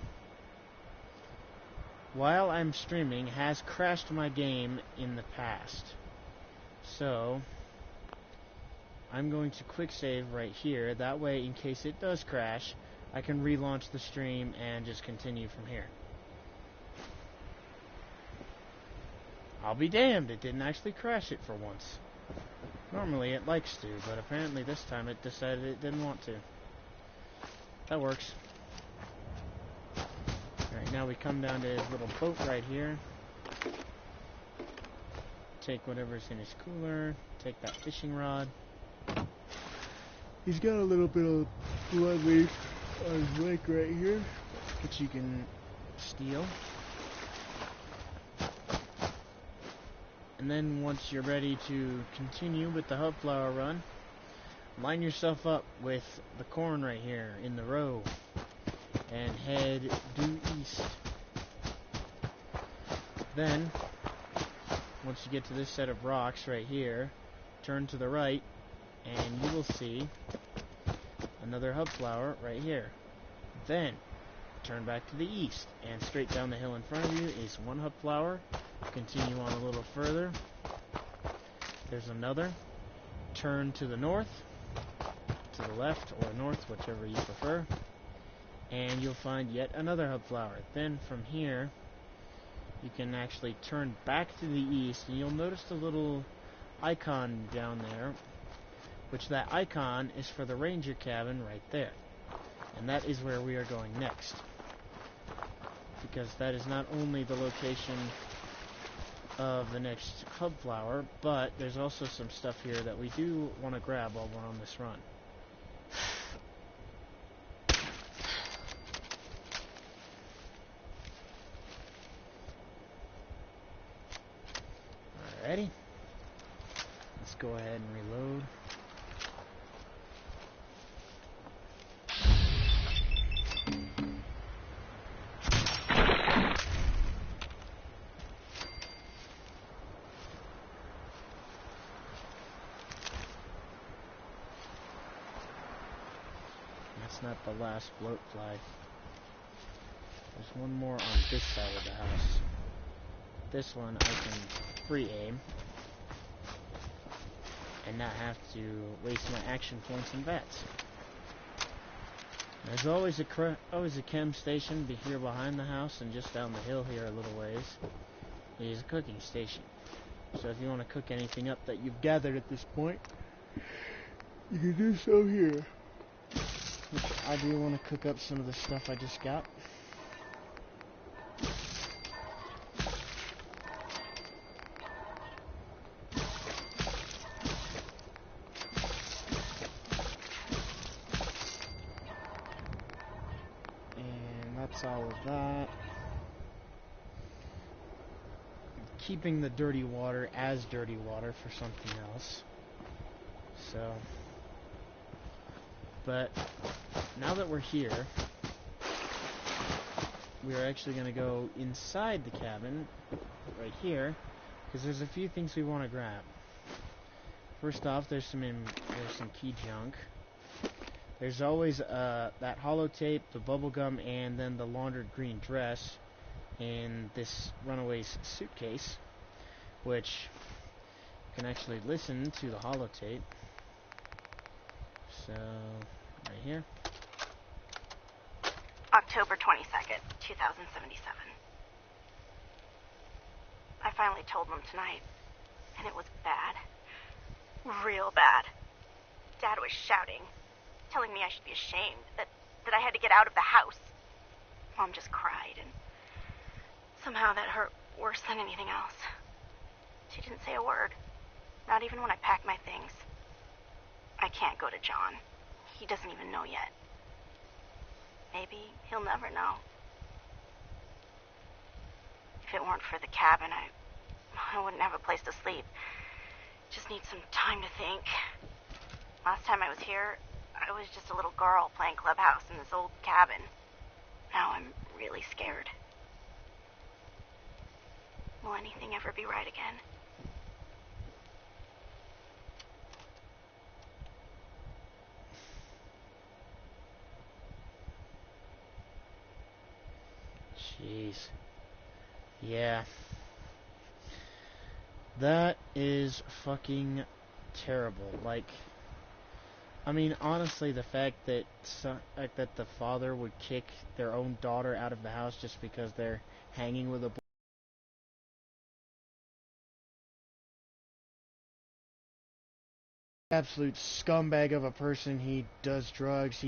while I'm streaming has crashed my game in the past. So I'm going to quick save right here. That way, in case it does crash, I can relaunch the stream and just continue from here. I'll be damned, it didn't actually crash it for once. Normally it likes to, but apparently this time it decided it didn't want to. That works. Alright, now we come down to his little boat right here. Take whatever's in his cooler. Take that fishing rod. He's got a little bit of blood leaf on his leg right here, which you can steal. And then once you're ready to continue with the hub flower run, line yourself up with the corn right here in the row and head due east. Then, once you get to this set of rocks right here, turn to the right and you will see another hub flower right here. Then, turn back to the east and straight down the hill in front of you is one hub flower. Continue on a little further. There's another. Turn to the north, to the left or north, whichever you prefer, and you'll find yet another hub flower. Then from here, you can actually turn back to the east, and you'll notice the little icon down there, which that icon is for the ranger cabin right there. And that is where we are going next, because that is not only the location of the next hub flower, but there's also some stuff here that we do want to grab while we're on this run. Alrighty, let's go ahead and reload. Not the last bloat fly. There's one more on this side of the house. This one I can free aim and not have to waste my action points and bats. There's always a chem station here behind the house, and just down the hill here a little ways is a cooking station. So if you want to cook anything up that you've gathered at this point, you can do so here. which I do want to cook up some of the stuff I just got. And that's all of that. Keeping the dirty water as dirty water for something else. So, but now that we're here, we are actually going to go inside the cabin, right here, because there's a few things we want to grab. First off, there's some key junk. There's always that holotape, the bubblegum, and then the laundered green dress in this runaway's suitcase, which you can actually listen to the holotape. So, right here. October 22nd, 2077. I finally told them tonight, and it was bad. Real bad. Dad was shouting, telling me I should be ashamed, that I had to get out of the house. Mom just cried, and somehow that hurt worse than anything else. She didn't say a word, not even when I packed my things. I can't go to John. He doesn't even know yet. Maybe he'll never know. If it weren't for the cabin, I wouldn't have a place to sleep. Just need some time to think. Last time I was here, I was just a little girl playing clubhouse in this old cabin. Now I'm really scared. Will anything ever be right again? Jeez. Yeah. That is fucking terrible. Like, I mean, honestly, the fact that the father would kick their own daughter out of the house just because they're hanging with a absolute scumbag of a person. He does drugs,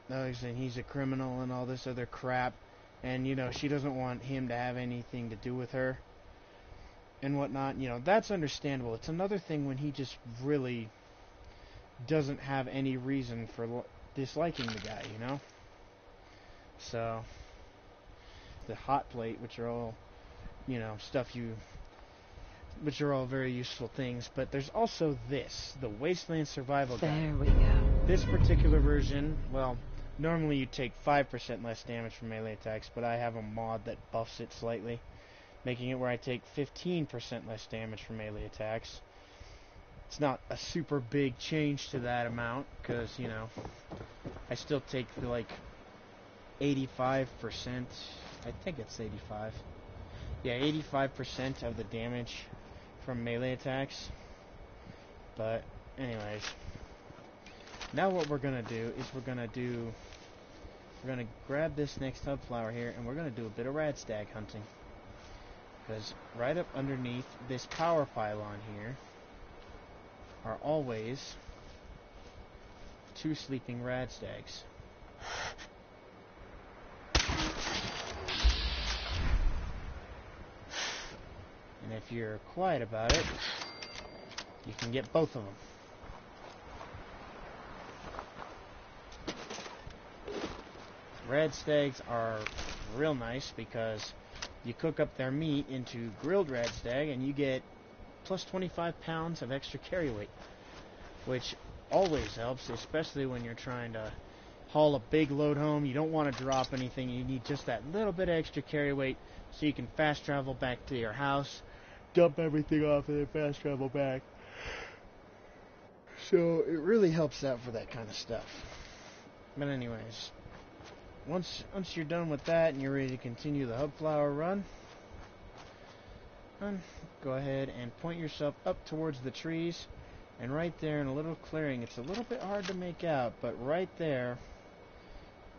and he's a criminal and all this other crap. And, you know, she doesn't want him to have anything to do with her and whatnot. You know, that's understandable. It's another thing when he just really doesn't have any reason for disliking the guy, you know? So, the hot plate, which are all, you know, which are all very useful things. But there's also this, the Wasteland Survival Guide. There we go. This particular version, well, normally you take 5% less damage from melee attacks, but I have a mod that buffs it slightly, making it where I take 15% less damage from melee attacks. It's not a super big change to that amount, because, you know, I still take the, like, 85%, I think it's 85. Yeah, 85% of the damage from melee attacks. But, anyways. Now what we're going to do is we're going to grab this next hub flower here, and we're going to do a bit of Rad Stag hunting. Because right up underneath this power pylon here are always 2 sleeping Rad Stags. And if you're quiet about it, you can get both of them. Rad Stags are real nice because you cook up their meat into grilled Rad Stag and you get plus 25 pounds of extra carry weight, which always helps, especially when you're trying to haul a big load home. You don't want to drop anything. You need just that little bit of extra carry weight so you can fast travel back to your house, dump everything off, and then fast travel back. So it really helps out for that kind of stuff. But anyways, once you're done with that and you're ready to continue the hub flower run, go ahead and point yourself up towards the trees, and right there in a little clearing, it's a little bit hard to make out, but right there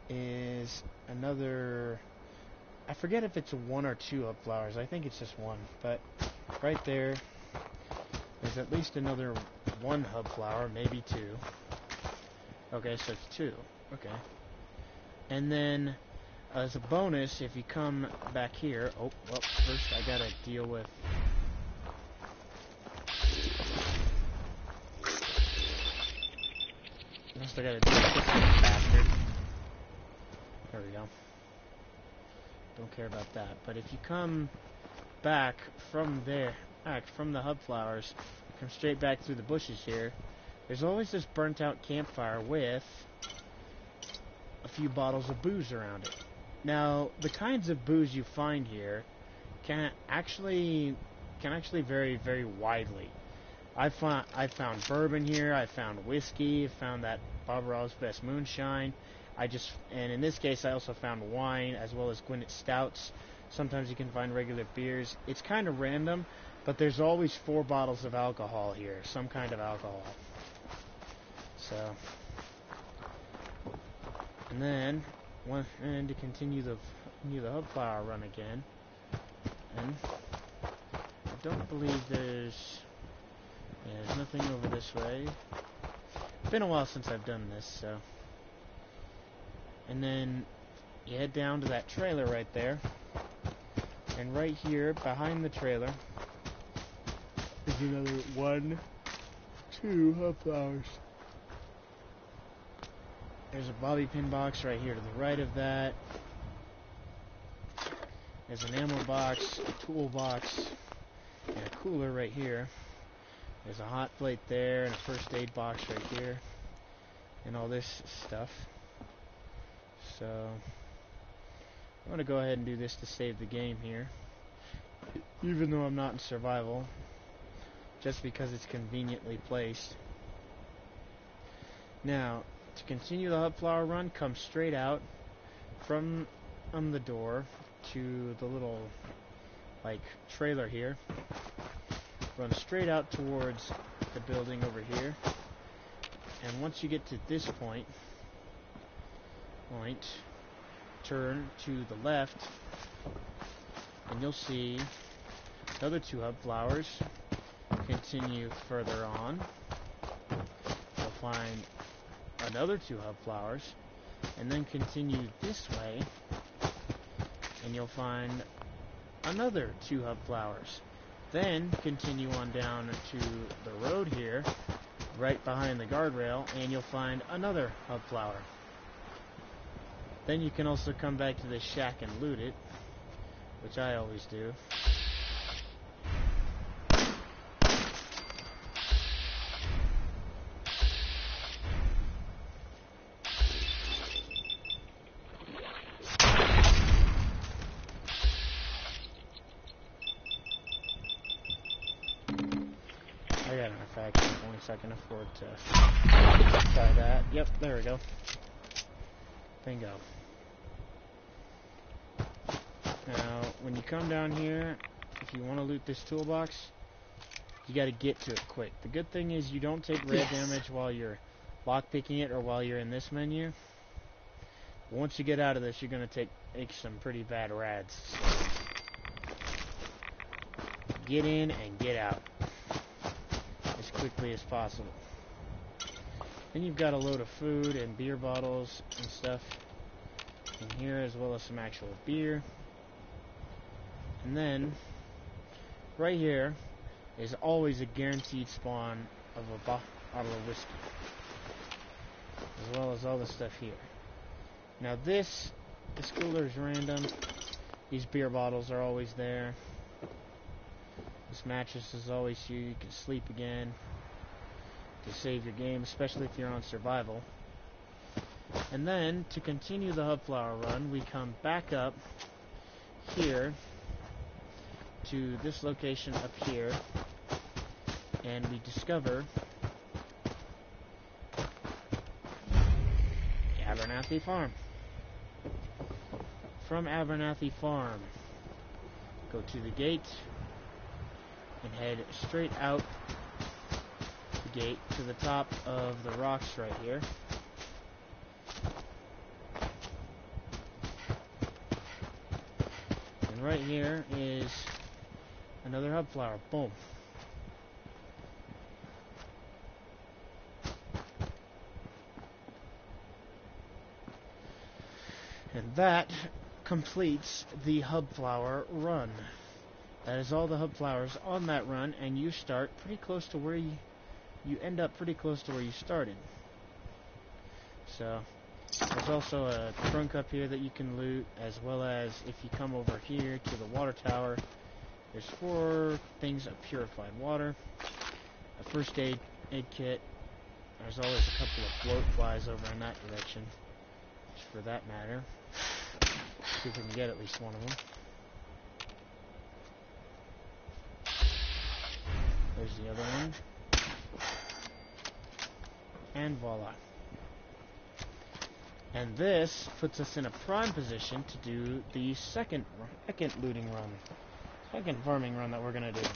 is another, I forget if it's 1 or 2 hub flowers, I think it's just 1, but right there there's at least another 1 hub flower, maybe 2. Okay, so it's 2. Okay. And then, as a bonus, if you come back here... Oh, well, first I gotta deal with... First I gotta deal with this little bastard. There we go. Don't care about that. But if you come back from there, from the hub flowers, come straight back through the bushes here, there's always this burnt out campfire with a few bottles of booze around it. Now, the kinds of booze you find here can actually vary very widely. I found bourbon here, I found whiskey, I found that Bob Ross's Best Moonshine. And in this case, I also found wine as well as Gwinnett Stouts. Sometimes you can find regular beers. It's kind of random, but there's always 4 bottles of alcohol here, some kind of alcohol. So, and then, to continue the hub flower run again, and I don't believe there's nothing over this way. It's been a while since I've done this, so. And then you head down to that trailer right there. And right here, behind the trailer, is another 1, 2 hub flowers. There's a bobby pin box right here to the right of that. There's an ammo box, a tool box, and a cooler right here. There's a hot plate there, and a first aid box right here, and all this stuff. So, I'm going to go ahead and do this to save the game here, even though I'm not in survival, just because it's conveniently placed. Now, to continue the hub flower run, come straight out from the door to the little, trailer here. Run straight out towards the building over here, and once you get to this point, turn to the left, and you'll see the other 2 hub flowers. Continue further on, you'll find another 2 hub flowers, and then continue this way, and you'll find another 2 hub flowers. Then continue on down to the road here, right behind the guardrail, and you'll find another hub flower. Then you can also come back to this shack and loot it, which I always do. I got enough action points I can afford to try that. Yep, there we go. Bingo. Now, when you come down here, if you want to loot this toolbox, you got to get to it quick. The good thing is you don't take red damage while you're lockpicking it or while you're in this menu. But once you get out of this, you're going to take some pretty bad rads. Get in and get out as quickly as possible. Then you've got a load of food and beer bottles and stuff in here, as well as some actual beer. And then, right here, is always a guaranteed spawn of a bottle of whiskey, as well as all the stuff here. Now this cooler is random. These beer bottles are always there. This mattress is always here. You can sleep again to save your game, especially if you're on survival. And then, to continue the hub flower run, we come back up here to this location up here, and we discover Abernathy Farm. From Abernathy Farm, go to the gate and head straight out the gate to the top of the rocks right here. And right here is another hub flower. Boom. And that completes the hub flower run. That is all the hub flowers on that run, and you start pretty close to where you end up pretty close to where you started. So there's also a trunk up here that you can loot, as well as if you come over here to the water tower, there's 4 things of purified water, a first aid kit. There's always a couple of float flies over in that direction, just for that matter. See if we can get at least one of them. There's the other one. And voila. And this puts us in a prime position to do the second looting run. Second farming run that we're going to do.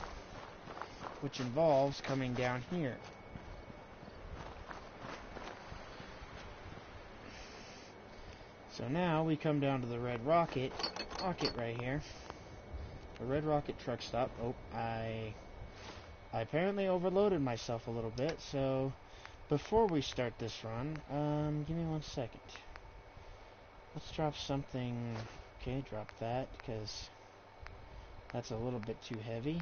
Which involves coming down here. So now we come down to the Red Rocket right here. The Red Rocket truck stop. Oh, I apparently overloaded myself a little bit, so before we start this run, give me 1 second. Let's drop something. Okay, drop that, because that's a little bit too heavy.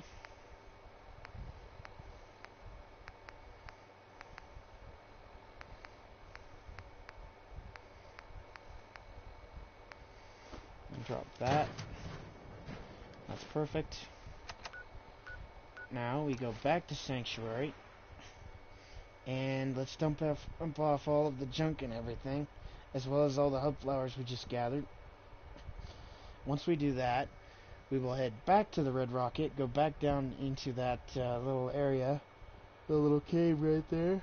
And drop that. That's perfect. Now we go back to Sanctuary, and let's dump off all of the junk and everything, as well as all the hub flowers we just gathered. Once we do that, we will head back to the Red Rocket, go back down into that little area, the little cave right there.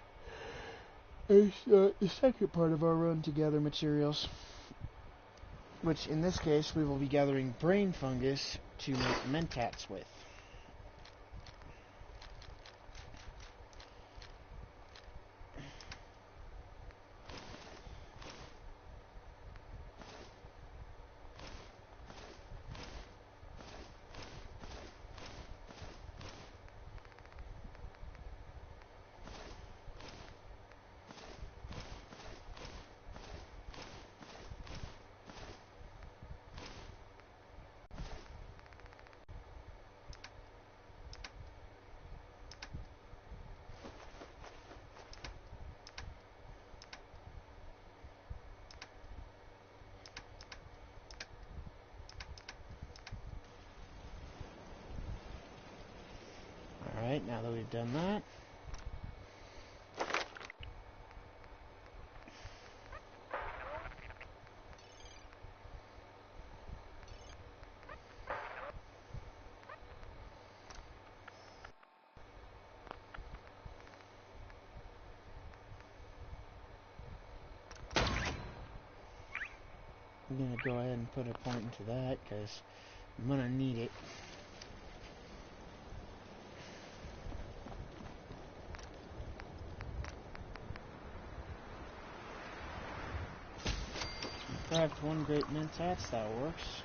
It's the second part of our run to gather materials, which in this case we will be gathering brain fungus to make mentats with. Alright, now that we've done that, I'm going to go ahead and put a point into that, because I'm going to need it. Craft 1 great mentats, that works.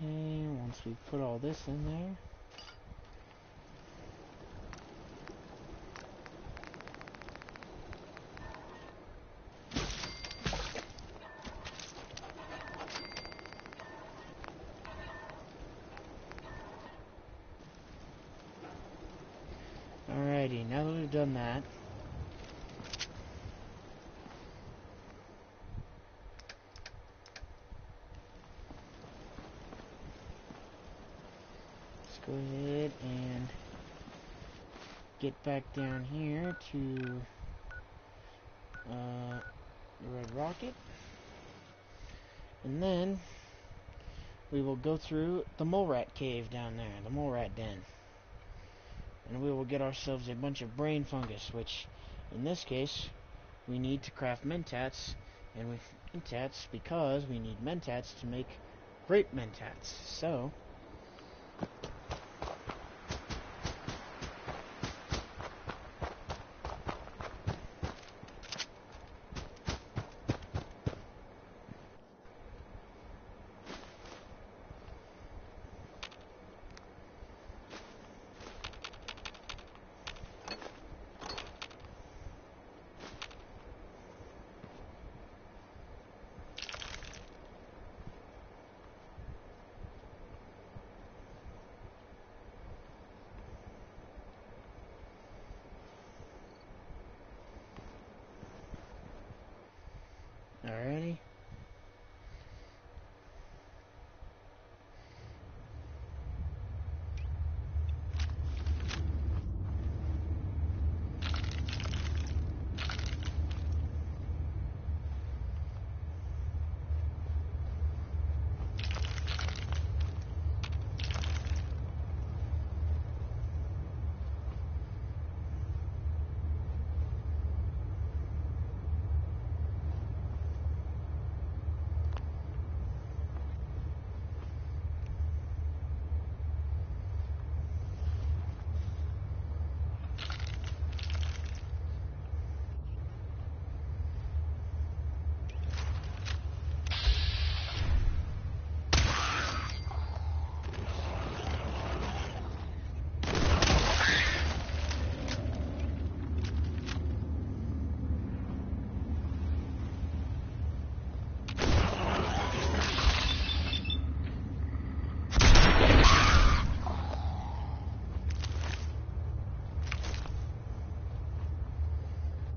And once we put all this in there, Alrighty, now that we've done that, let's go ahead and get back down here to the Red Rocket, and then we will go through the mole rat cave down there, the mole rat den, and we will get ourselves a bunch of brain fungus, which in this case we need to craft mentats, and with mentats because we need mentats to make grape mentats. So alrighty.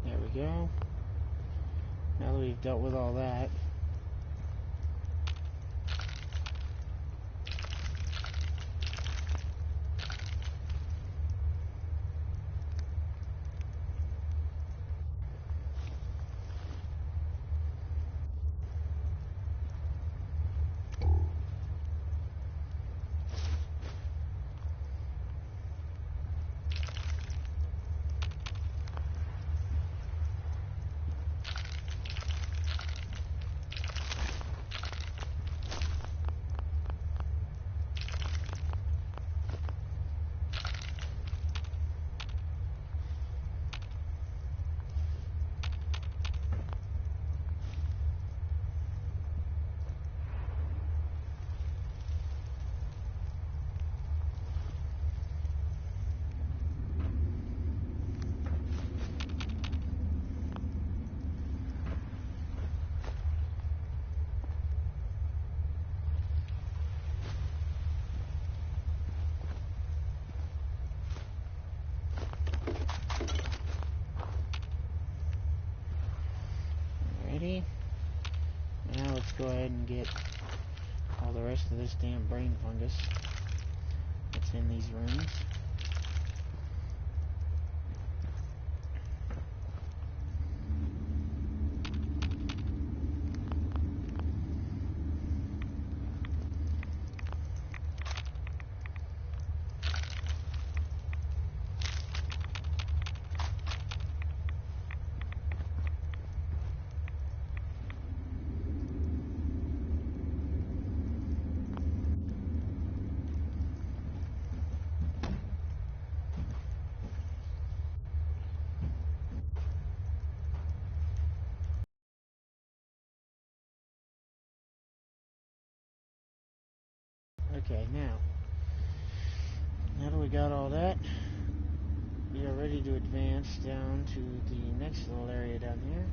There we go. Now that we've dealt with all that, alrighty. Now let's go ahead and get all the rest of this damn brain fungus that's in these rooms. Okay, now that we got all that, we are ready to advance down to the next little area down here.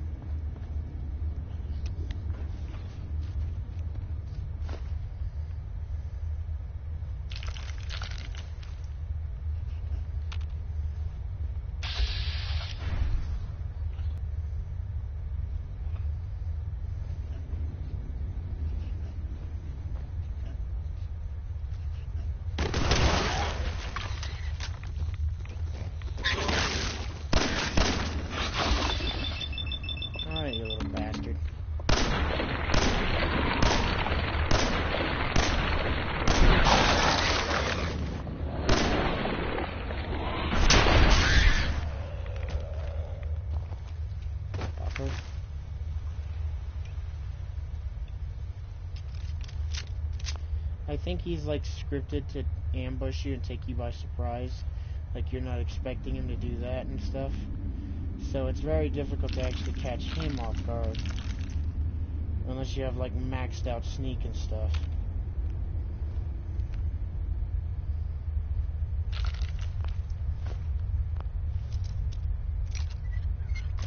think he's like scripted to ambush you and take you by surprise. Like you're not expecting him to do that and stuff. So it's very difficult to actually catch him off guard. Unless you have like maxed out sneak and stuff.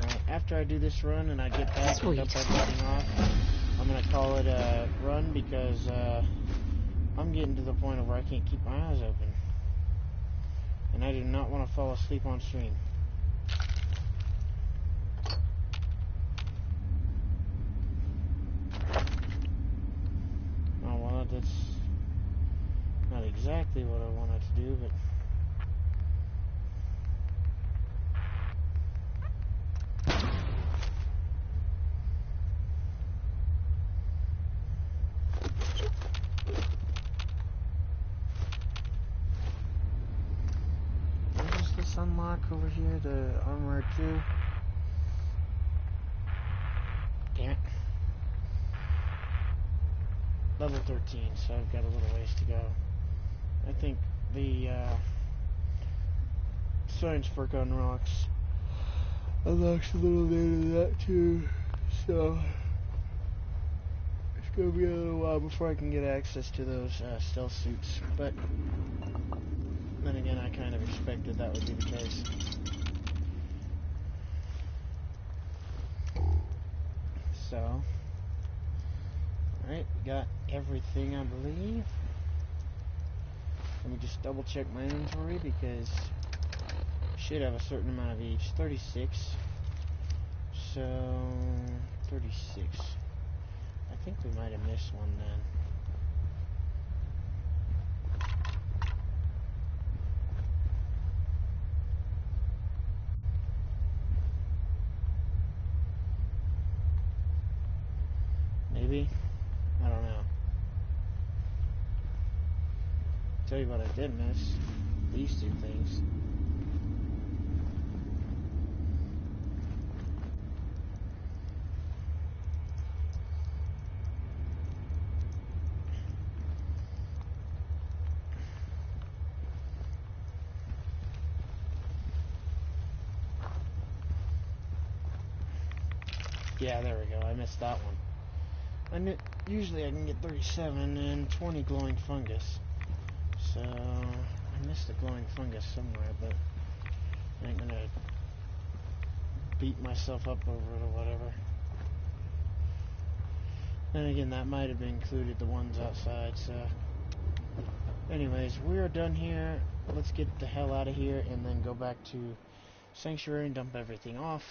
Alright, after I do this run and I get back and dump everything off, I'm gonna call it a run because I'm getting to the point of where I can't keep my eyes open. And I do not want to fall asleep on stream. Oh, well, that's not exactly what I wanted to do, but... unlock over here, the armor 2. Damn it. Level 13, so I've got a little ways to go. I think the science work on rocks unlocks a little bit of that too, so it's gonna be a little while before I can get access to those stealth suits, but then again, I kind of expected that would be the case. So, alright, we got everything, I believe. Let me just double check my inventory because I should have a certain amount of each. 36. So, 36. I think we might have missed one then. Maybe? I don't know. Tell you what I did miss. These two things. Yeah, there we go. I missed that one. Usually I can get 37 and 20 glowing fungus. So, I missed the glowing fungus somewhere, but I ain't gonna beat myself up over it or whatever. Then again, that might have included the ones outside, so... Anyways, we are done here. Let's get the hell out of here and then go back to Sanctuary and dump everything off.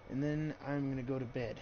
And then I'm gonna go to bed.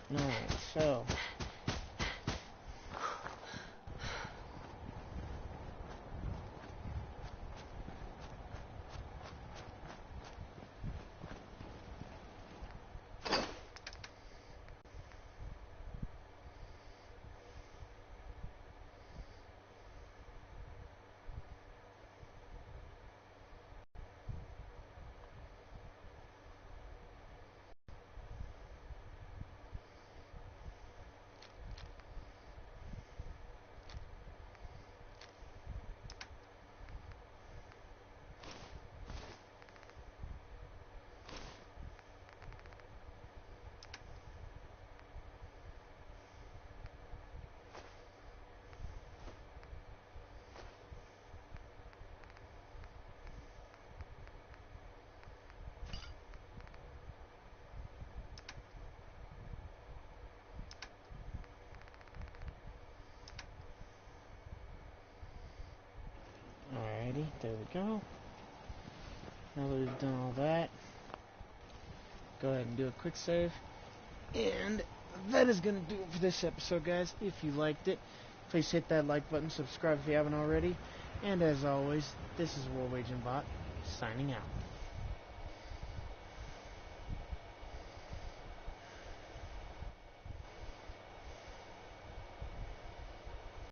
Alright, so... Alrighty, there we go. Now that we've done all that, go ahead and do a quick save. And that is going to do it for this episode, guys. If you liked it, please hit that like button, subscribe if you haven't already. And as always, this is War Waging Bot, signing out.